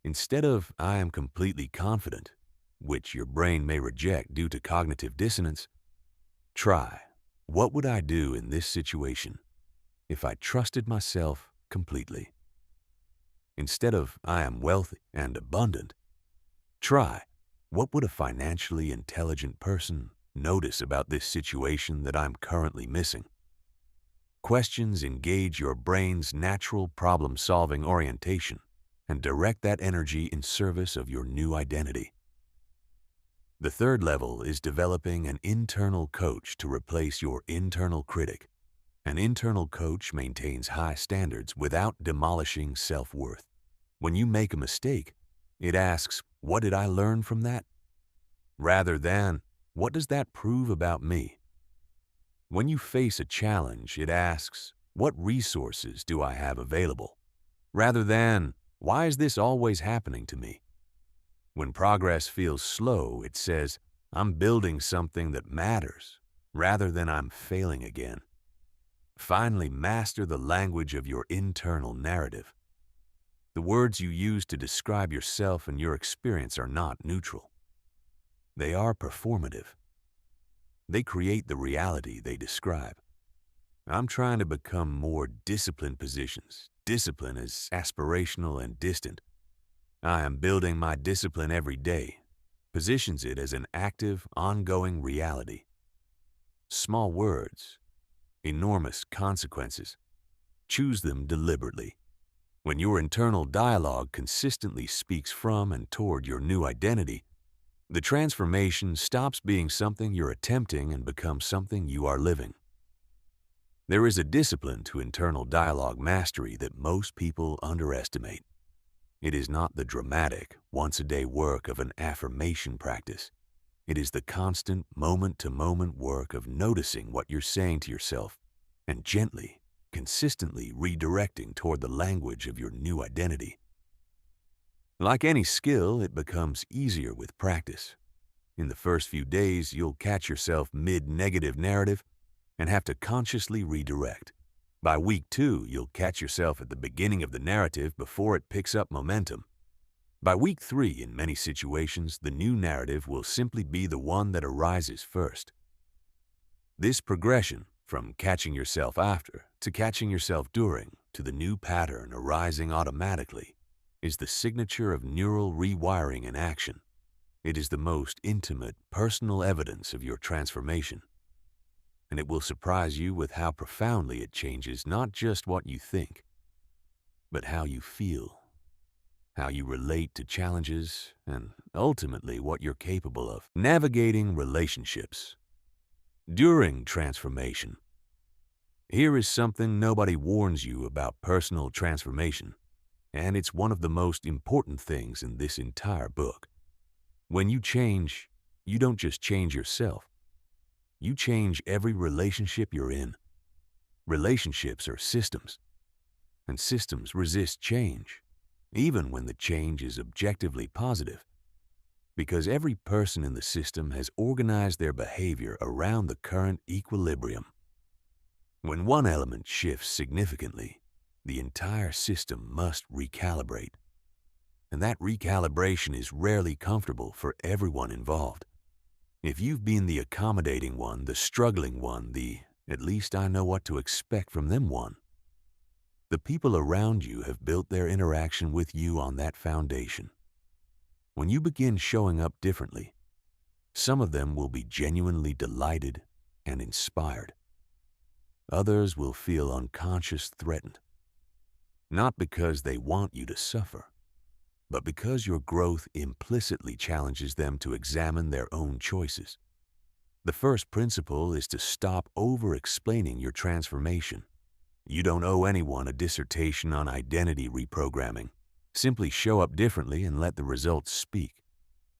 Instead of "I am completely confident," which your brain may reject due to cognitive dissonance, try, "What would I do in this situation if I trusted myself completely?" Instead of "I am wealthy and abundant," try, "What would a financially intelligent person notice about this situation that I'm currently missing?" Questions engage your brain's natural problem-solving orientation and direct that energy in service of your new identity. The third level is developing an internal coach to replace your internal critic. An internal coach maintains high standards without demolishing self-worth. When you make a mistake, it asks, "What did I learn from that?" rather than, "What does that prove about me?" When you face a challenge, it asks, "What resources do I have available?" rather than, "Why is this always happening to me?" When progress feels slow, it says, "I'm building something that matters," rather than "I'm failing again." Finally, master the language of your internal narrative. The words you use to describe yourself and your experience are not neutral. They are performative. They create the reality they describe. I'm trying to become more disciplined positions. Discipline is aspirational and distant. I am building my discipline every day. Positions it as an active, ongoing reality. Small words, enormous consequences. Choose them deliberately. When your internal dialogue consistently speaks from and toward your new identity, the transformation stops being something you're attempting and becomes something you are living. There is a discipline to internal dialogue mastery that most people underestimate. It is not the dramatic, once-a-day work of an affirmation practice. It is the constant, moment-to-moment work of noticing what you're saying to yourself and gently, consistently redirecting toward the language of your new identity. Like any skill, it becomes easier with practice. In the first few days, you'll catch yourself mid-negative narrative and have to consciously redirect. By week 2, you'll catch yourself at the beginning of the narrative before it picks up momentum. By week 3, in many situations, the new narrative will simply be the one that arises first. This progression, from catching yourself after to catching yourself during to the new pattern arising automatically, is the signature of neural rewiring in action. It is the most intimate, personal evidence of your transformation. And it will surprise you with how profoundly it changes not just what you think, but how you feel, how you relate to challenges, and ultimately what you're capable of. Navigating relationships. During transformation. Here is something nobody warns you about personal transformation, and it's one of the most important things in this entire book. When you change, you don't just change yourself. You change every relationship you're in. Relationships are systems, and systems resist change, even when the change is objectively positive, because every person in the system has organized their behavior around the current equilibrium. When one element shifts significantly, the entire system must recalibrate. And that recalibration is rarely comfortable for everyone involved. If you've been the accommodating one, the struggling one, the "at least I know what to expect from them" one, the people around you have built their interaction with you on that foundation. When you begin showing up differently, Some of them will be genuinely delighted and inspired. Others will feel unconscious threatened, not because they want you to suffer, but because your growth implicitly challenges them to examine their own choices. The first principle is to stop over-explaining your transformation. You don't owe anyone a dissertation on identity reprogramming. Simply show up differently and let the results speak.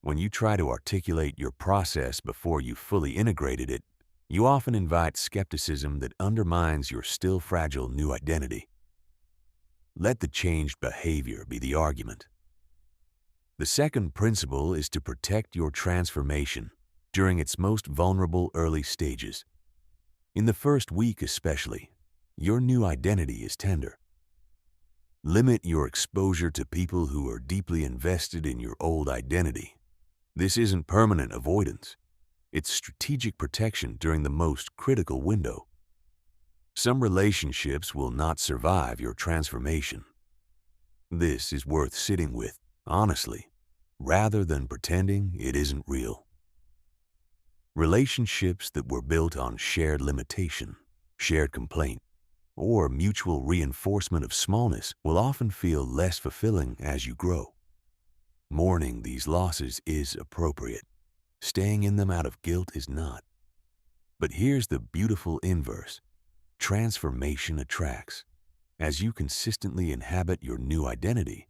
When you try to articulate your process before you fully integrated it, you often invite skepticism that undermines your still fragile new identity. Let the changed behavior be the argument. The second principle is to protect your transformation during its most vulnerable early stages. In the first week especially, your new identity is tender. Limit your exposure to people who are deeply invested in your old identity. This isn't permanent avoidance. It's strategic protection during the most critical window. Some relationships will not survive your transformation. This is worth sitting with, honestly, rather than pretending it isn't real. Relationships that were built on shared limitation, shared complaint, or mutual reinforcement of smallness will often feel less fulfilling as you grow. Mourning these losses is appropriate. Staying in them out of guilt is not. But here's the beautiful inverse. Transformation attracts. As you consistently inhabit your new identity,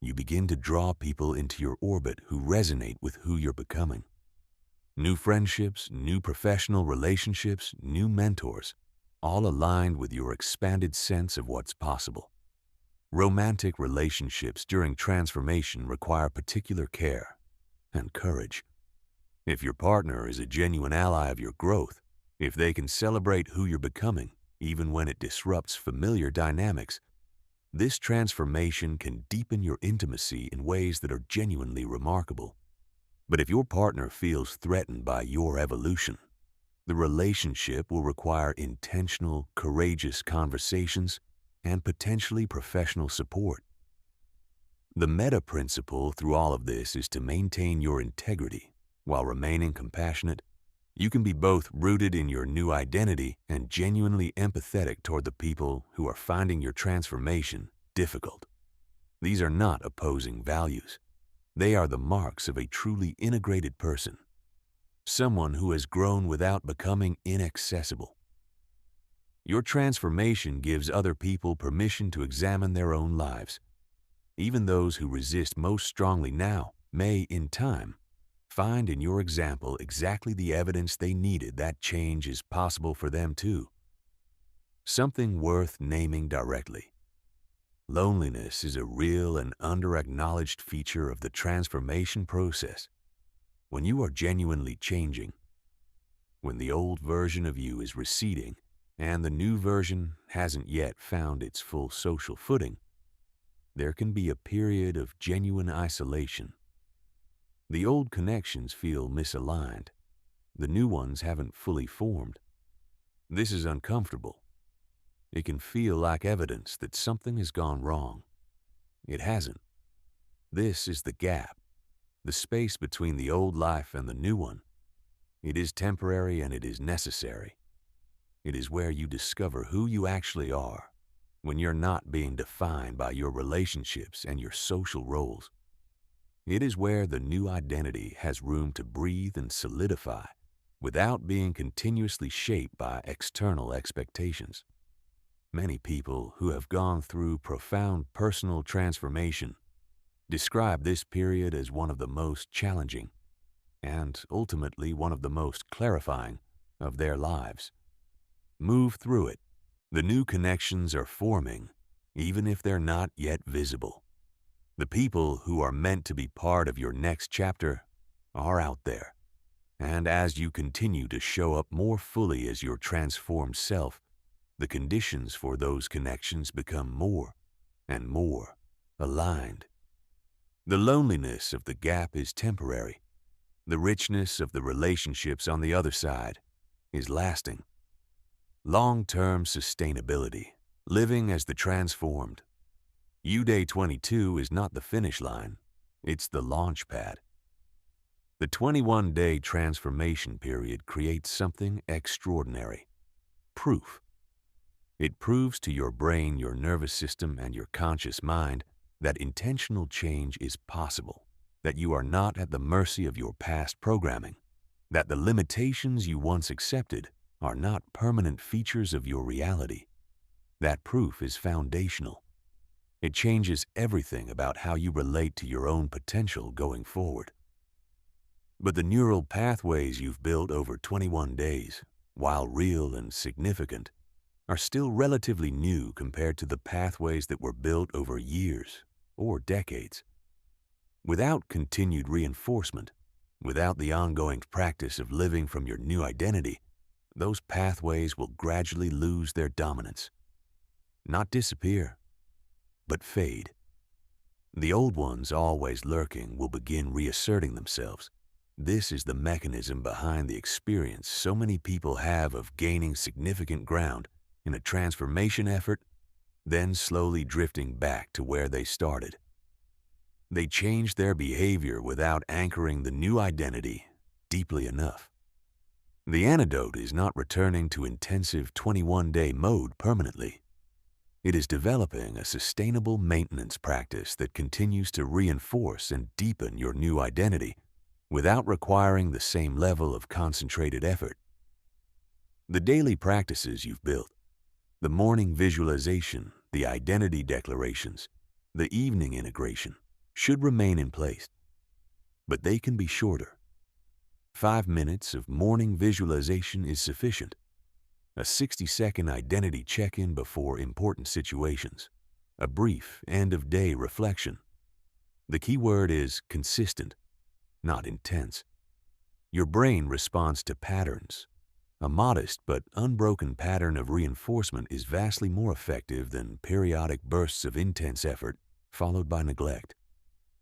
you begin to draw people into your orbit who resonate with who you're becoming. New friendships, new professional relationships, new mentors, all aligned with your expanded sense of what's possible. Romantic relationships during transformation require particular care and courage. If your partner is a genuine ally of your growth, if they can celebrate who you're becoming, even when it disrupts familiar dynamics, this transformation can deepen your intimacy in ways that are genuinely remarkable. But if your partner feels threatened by your evolution, the relationship will require intentional, courageous conversations and potentially professional support. The meta principle through all of this is to maintain your integrity while remaining compassionate. You can be both rooted in your new identity and genuinely empathetic toward the people who are finding your transformation difficult. These are not opposing values. They are the marks of a truly integrated person, someone who has grown without becoming inaccessible. Your transformation gives other people permission to examine their own lives. Even those who resist most strongly now may, in time, find in your example exactly the evidence they needed that change is possible for them too. Something worth naming directly. Loneliness is a real and under-acknowledged feature of the transformation process. When you are genuinely changing, when the old version of you is receding and the new version hasn't yet found its full social footing, there can be a period of genuine isolation. The old connections feel misaligned. The new ones haven't fully formed. This is uncomfortable. It can feel like evidence that something has gone wrong. It hasn't. This is the gap, the space between the old life and the new one. It is temporary and it is necessary. It is where you discover who you actually are, when you're not being defined by your relationships and your social roles. It is where the new identity has room to breathe and solidify without being continuously shaped by external expectations. Many people who have gone through profound personal transformation describe this period as one of the most challenging and ultimately one of the most clarifying of their lives. Move through it. The new connections are forming, even if they're not yet visible. The people who are meant to be part of your next chapter are out there. And as you continue to show up more fully as your transformed self, the conditions for those connections become more and more aligned. The loneliness of the gap is temporary. The richness of the relationships on the other side is lasting. Long-term sustainability, living as the transformed. U-Day 22 is not the finish line, it's the launch pad. The 21-day transformation period creates something extraordinary. Proof. It proves to your brain, your nervous system, and your conscious mind that intentional change is possible, that you are not at the mercy of your past programming, that the limitations you once accepted are not permanent features of your reality. That proof is foundational. It changes everything about how you relate to your own potential going forward. But the neural pathways you've built over 21 days, while real and significant, are still relatively new compared to the pathways that were built over years or decades. Without continued reinforcement, without the ongoing practice of living from your new identity, those pathways will gradually lose their dominance. Not disappear, but fade. The old ones, always lurking, will begin reasserting themselves. This is the mechanism behind the experience so many people have of gaining significant ground in a transformation effort, then slowly drifting back to where they started. They change their behavior without anchoring the new identity deeply enough. The antidote is not returning to intensive 21-day mode permanently. It is developing a sustainable maintenance practice that continues to reinforce and deepen your new identity without requiring the same level of concentrated effort. The daily practices you've built, the morning visualization, the identity declarations, the evening integration, should remain in place, but they can be shorter. 5 minutes of morning visualization is sufficient. A 60-second identity check-in before important situations. A brief end-of-day reflection. The key word is consistent, not intense. Your brain responds to patterns. A modest but unbroken pattern of reinforcement is vastly more effective than periodic bursts of intense effort followed by neglect.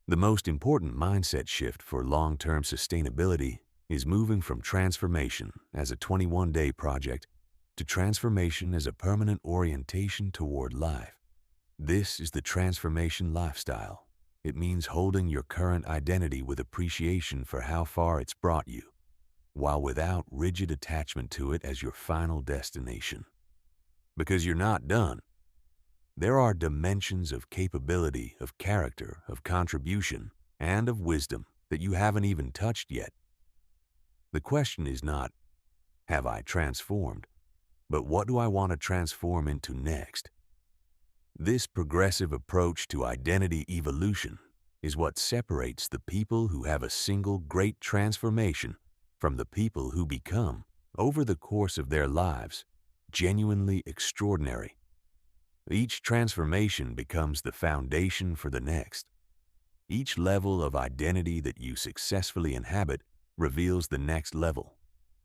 The most important mindset shift for long-term sustainability is moving from transformation as a 21-day project to transformation as a permanent orientation toward life. This is the transformation lifestyle. It means holding your current identity with appreciation for how far it's brought you, while without rigid attachment to it as your final destination. Because you're not done. There are dimensions of capability, of character, of contribution, and of wisdom that you haven't even touched yet. The question is not, have I transformed? But what do I want to transform into next? This progressive approach to identity evolution is what separates the people who have a single great transformation from the people who become, over the course of their lives, genuinely extraordinary. Each transformation becomes the foundation for the next. Each level of identity that you successfully inhabit reveals the next level,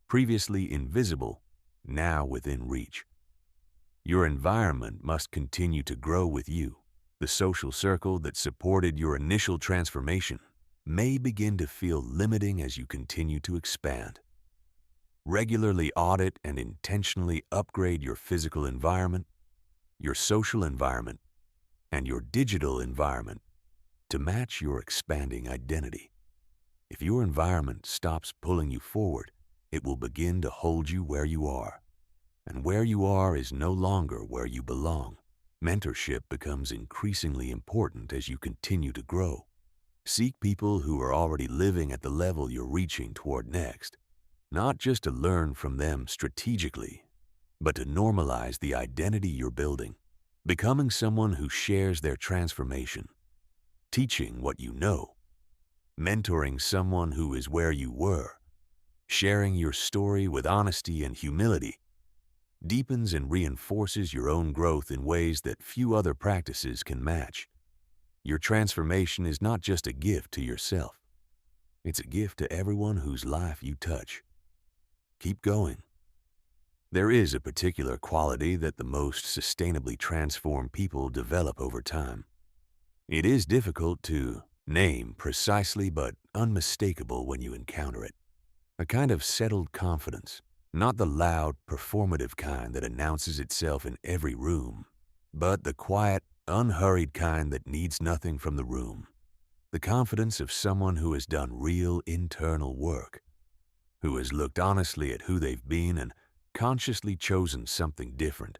previously invisible, now within reach. Your environment must continue to grow with you. The social circle that supported your initial transformation may begin to feel limiting as you continue to expand. Regularly audit and intentionally upgrade your physical environment, your social environment, and your digital environment to match your expanding identity. If your environment stops pulling you forward, it will begin to hold you where you are. And where you are is no longer where you belong. Mentorship becomes increasingly important as you continue to grow. Seek people who are already living at the level you're reaching toward next, not just to learn from them strategically, but to normalize the identity you're building, becoming someone who shares their transformation, teaching what you know, mentoring someone who is where you were, sharing your story with honesty and humility, deepens and reinforces your own growth in ways that few other practices can match. Your transformation is not just a gift to yourself. It's a gift to everyone whose life you touch. Keep going. There is a particular quality that the most sustainably transformed people develop over time. It is difficult to name precisely but unmistakable when you encounter it. A kind of settled confidence, not the loud, performative kind that announces itself in every room, but the quiet, unhurried kind that needs nothing from the room. The confidence of someone who has done real internal work, who has looked honestly at who they've been and consciously chosen something different.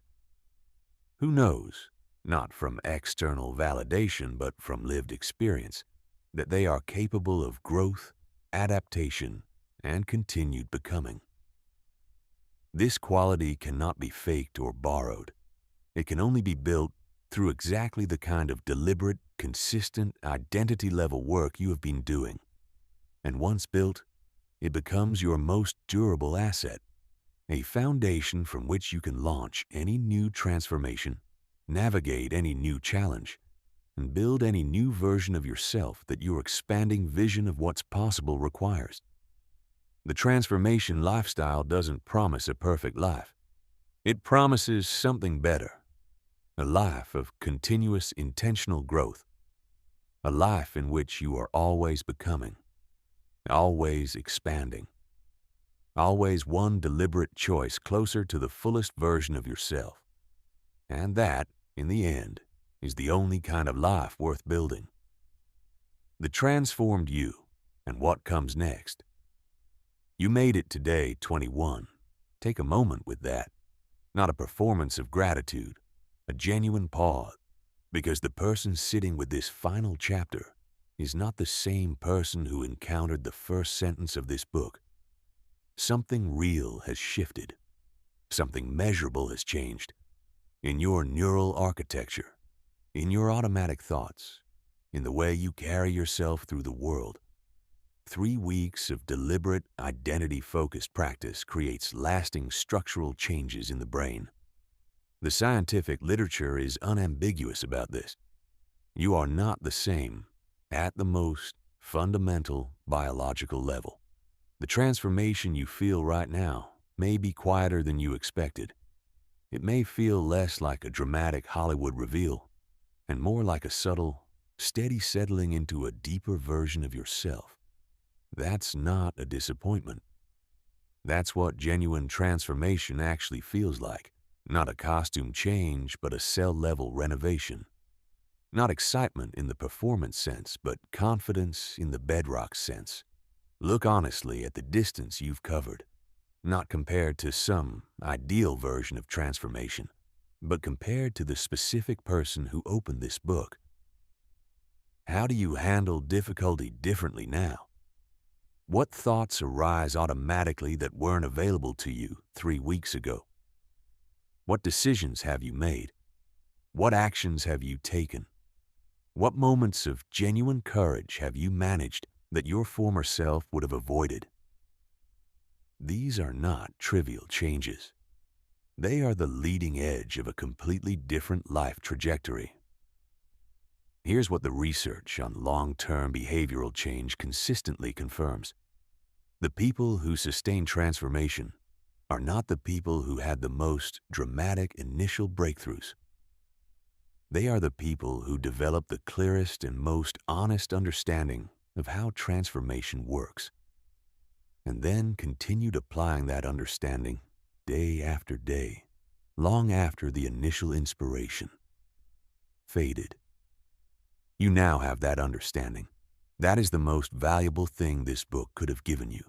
Who knows, not from external validation but from lived experience, that they are capable of growth, adaptation, and continued becoming. This quality cannot be faked or borrowed. It can only be built through exactly the kind of deliberate, consistent, identity-level work you have been doing. And once built, it becomes your most durable asset, a foundation from which you can launch any new transformation, navigate any new challenge, and build any new version of yourself that your expanding vision of what's possible requires. The transformation lifestyle doesn't promise a perfect life. It promises something better, a life of continuous intentional growth, a life in which you are always becoming, always expanding, always one deliberate choice closer to the fullest version of yourself. And that, in the end, is the only kind of life worth building. The transformed you and what comes next. You made it to day 21. Take a moment with that. Not a performance of gratitude, a genuine pause, because the person sitting with this final chapter is not the same person who encountered the first sentence of this book. Something real has shifted. Something measurable has changed. In your neural architecture, in your automatic thoughts, in the way you carry yourself through the world. 3 weeks of deliberate, identity-focused practice creates lasting structural changes in the brain. The scientific literature is unambiguous about this. You are not the same at the most fundamental biological level. The transformation you feel right now may be quieter than you expected. It may feel less like a dramatic Hollywood reveal and more like a subtle, steady settling into a deeper version of yourself. That's not a disappointment. That's what genuine transformation actually feels like. Not a costume change, but a cell-level renovation. Not excitement in the performance sense, but confidence in the bedrock sense. Look honestly at the distance you've covered, not compared to some ideal version of transformation, but compared to the specific person who opened this book. How do you handle difficulty differently now? What thoughts arise automatically that weren't available to you 3 weeks ago? What decisions have you made? What actions have you taken? What moments of genuine courage have you managed that your former self would have avoided? These are not trivial changes. They are the leading edge of a completely different life trajectory. Here's what the research on long-term behavioral change consistently confirms. The people who sustain transformation are not the people who had the most dramatic initial breakthroughs. They are the people who develop the clearest and most honest understanding of how transformation works, and then continued applying that understanding day after day, long after the initial inspiration faded. You now have that understanding. That is the most valuable thing this book could have given you.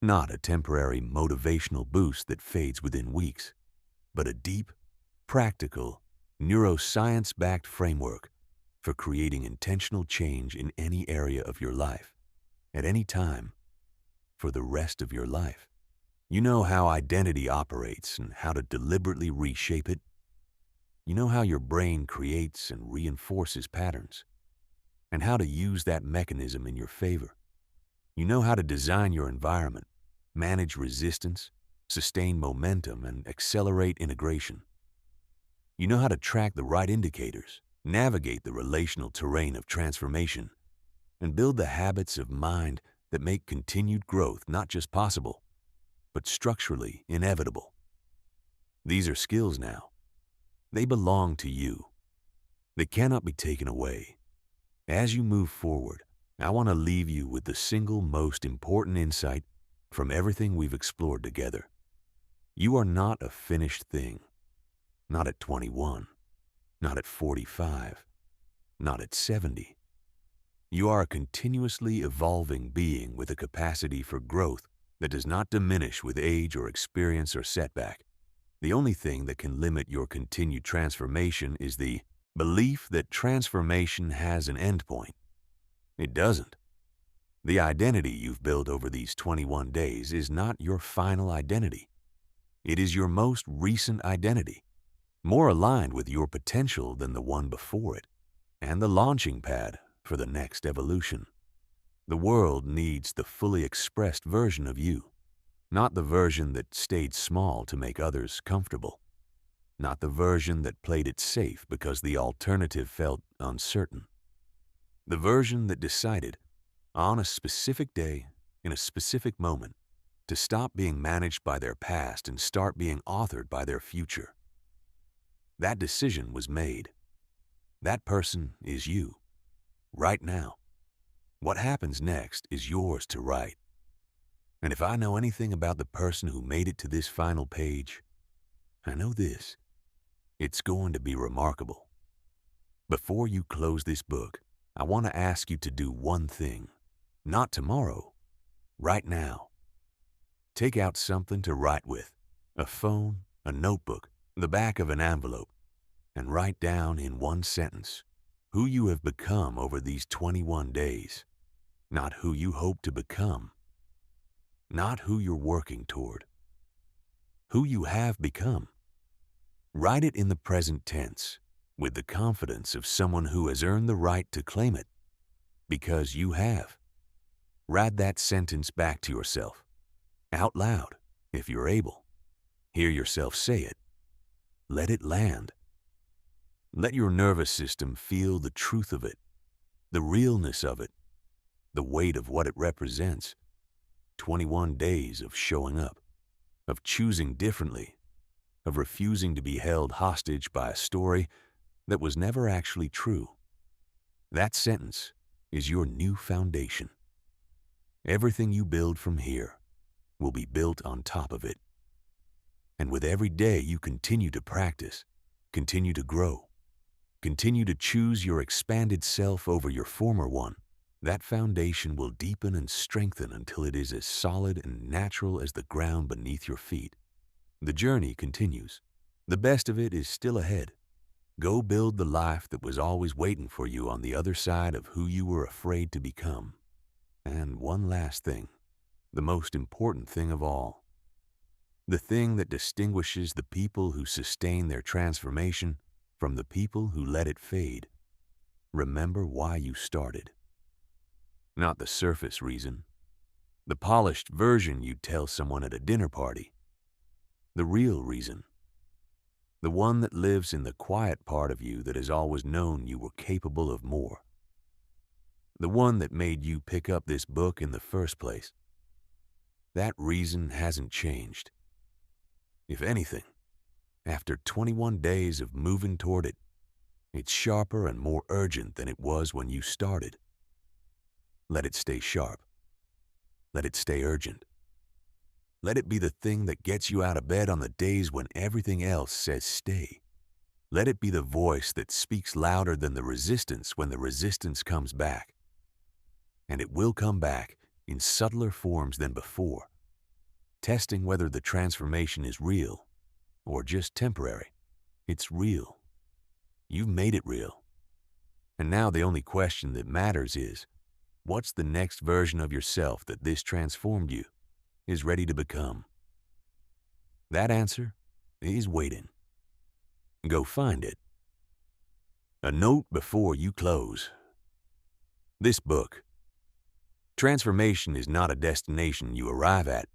Not a temporary motivational boost that fades within weeks, but a deep, practical, neuroscience-backed framework for creating intentional change in any area of your life, at any time, for the rest of your life. You know how identity operates and how to deliberately reshape it. You know how your brain creates and reinforces patterns, and how to use that mechanism in your favor. You know how to design your environment, manage resistance, sustain momentum, and accelerate integration. You know how to track the right indicators, navigate the relational terrain of transformation, and build the habits of mind that make continued growth not just possible, but structurally inevitable. These are skills now. They belong to you. They cannot be taken away. As you move forward, I want to leave you with the single most important insight from everything we've explored together. You are not a finished thing. Not at 21, not at 45, not at 70. You are a continuously evolving being with a capacity for growth that does not diminish with age or experience or setback. The only thing that can limit your continued transformation is the belief that transformation has an endpoint. It doesn't. The identity you've built over these 21 days is not your final identity. It is your most recent identity, more aligned with your potential than the one before it, and the launching pad for the next evolution. The world needs the fully expressed version of you, not the version that stayed small to make others comfortable, not the version that played it safe because the alternative felt uncertain. The version that decided, on a specific day, in a specific moment, to stop being managed by their past and start being authored by their future. That decision was made. That person is you, right now. What happens next is yours to write. And if I know anything about the person who made it to this final page, I know this: it's going to be remarkable. Before you close this book, I want to ask you to do one thing. Not tomorrow, right now. Take out something to write with, a phone, a notebook, the back of an envelope, and write down in one sentence who you have become over these 21 days, not who you hope to become, not who you're working toward, who you have become. Write it in the present tense, with the confidence of someone who has earned the right to claim it, because you have. Read that sentence back to yourself, out loud, if you're able. Hear yourself say it. Let it land. Let your nervous system feel the truth of it, the realness of it, the weight of what it represents. 21 days of showing up, of choosing differently, of refusing to be held hostage by a story that was never actually true. That sentence is your new foundation. Everything you build from here will be built on top of it. And with every day you continue to practice, continue to grow, continue to choose your expanded self over your former one, that foundation will deepen and strengthen until it is as solid and natural as the ground beneath your feet. The journey continues. The best of it is still ahead. Go build the life that was always waiting for you on the other side of who you were afraid to become. And one last thing, the most important thing of all, the thing that distinguishes the people who sustain their transformation from the people who let it fade. Remember why you started. Not the surface reason, the polished version you'd tell someone at a dinner party. The real reason. The one that lives in the quiet part of you that has always known you were capable of more. The one that made you pick up this book in the first place. That reason hasn't changed. If anything, after 21 days of moving toward it, it's sharper and more urgent than it was when you started. Let it stay sharp. Let it stay urgent. Let it be the thing that gets you out of bed on the days when everything else says stay. Let it be the voice that speaks louder than the resistance when the resistance comes back. And it will come back in subtler forms than before, testing whether the transformation is real or just temporary. It's real. You've made it real. And now the only question that matters is, what's the next version of yourself that this transformed you is ready to become? That answer is waiting. Go find it. A note before you close. This book. Transformation is not a destination you arrive at.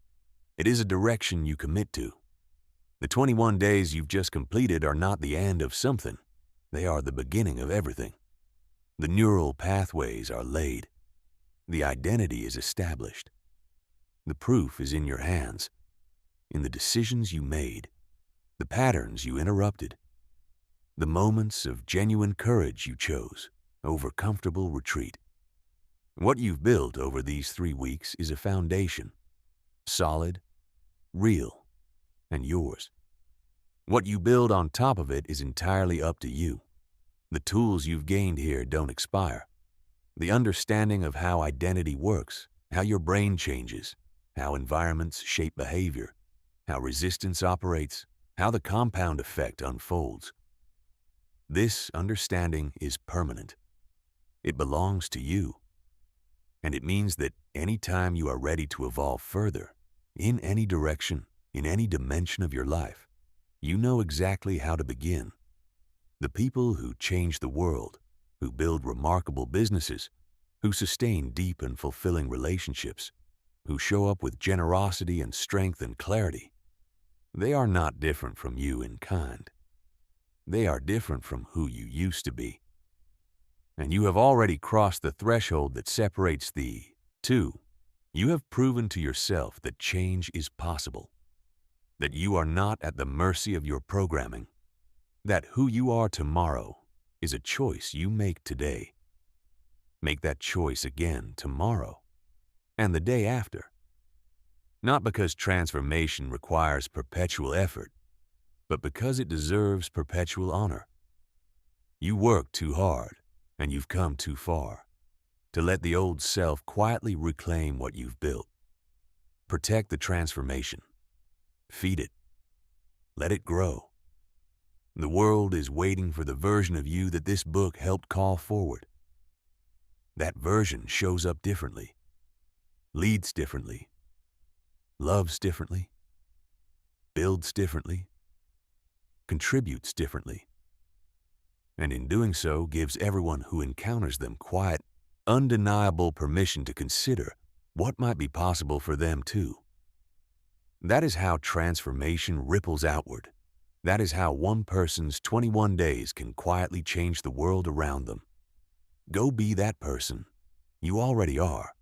It is a direction you commit to. The 21 days you've just completed are not the end of something. They are the beginning of everything. The neural pathways are laid. The identity is established. The proof is in your hands, in the decisions you made, the patterns you interrupted, the moments of genuine courage you chose over comfortable retreat. What you've built over these 3 weeks is a foundation, solid, real, and yours. What you build on top of it is entirely up to you. The tools you've gained here don't expire. The understanding of how identity works, how your brain changes, how environments shape behavior, how resistance operates, how the compound effect unfolds. This understanding is permanent. It belongs to you. And it means that any time you are ready to evolve further, in any direction, in any dimension of your life, you know exactly how to begin. The people who change the world, who build remarkable businesses, who sustain deep and fulfilling relationships, who show up with generosity and strength and clarity, they are not different from you in kind. They are different from who you used to be. And you have already crossed the threshold that separates the two. You have proven to yourself that change is possible, that you are not at the mercy of your programming, that who you are tomorrow is a choice you make today. Make that choice again tomorrow and the day after. Not because transformation requires perpetual effort, but because it deserves perpetual honor. You work too hard, and you've come too far to let the old self quietly reclaim what you've built. Protect the transformation. Feed it. Let it grow. The world is waiting for the version of you that this book helped call forward. That version shows up differently, leads differently, loves differently, builds differently, contributes differently, and in doing so gives everyone who encounters them quiet, undeniable permission to consider what might be possible for them too. That is how transformation ripples outward. That is how one person's 21 days can quietly change the world around them. Go be that person. You already are.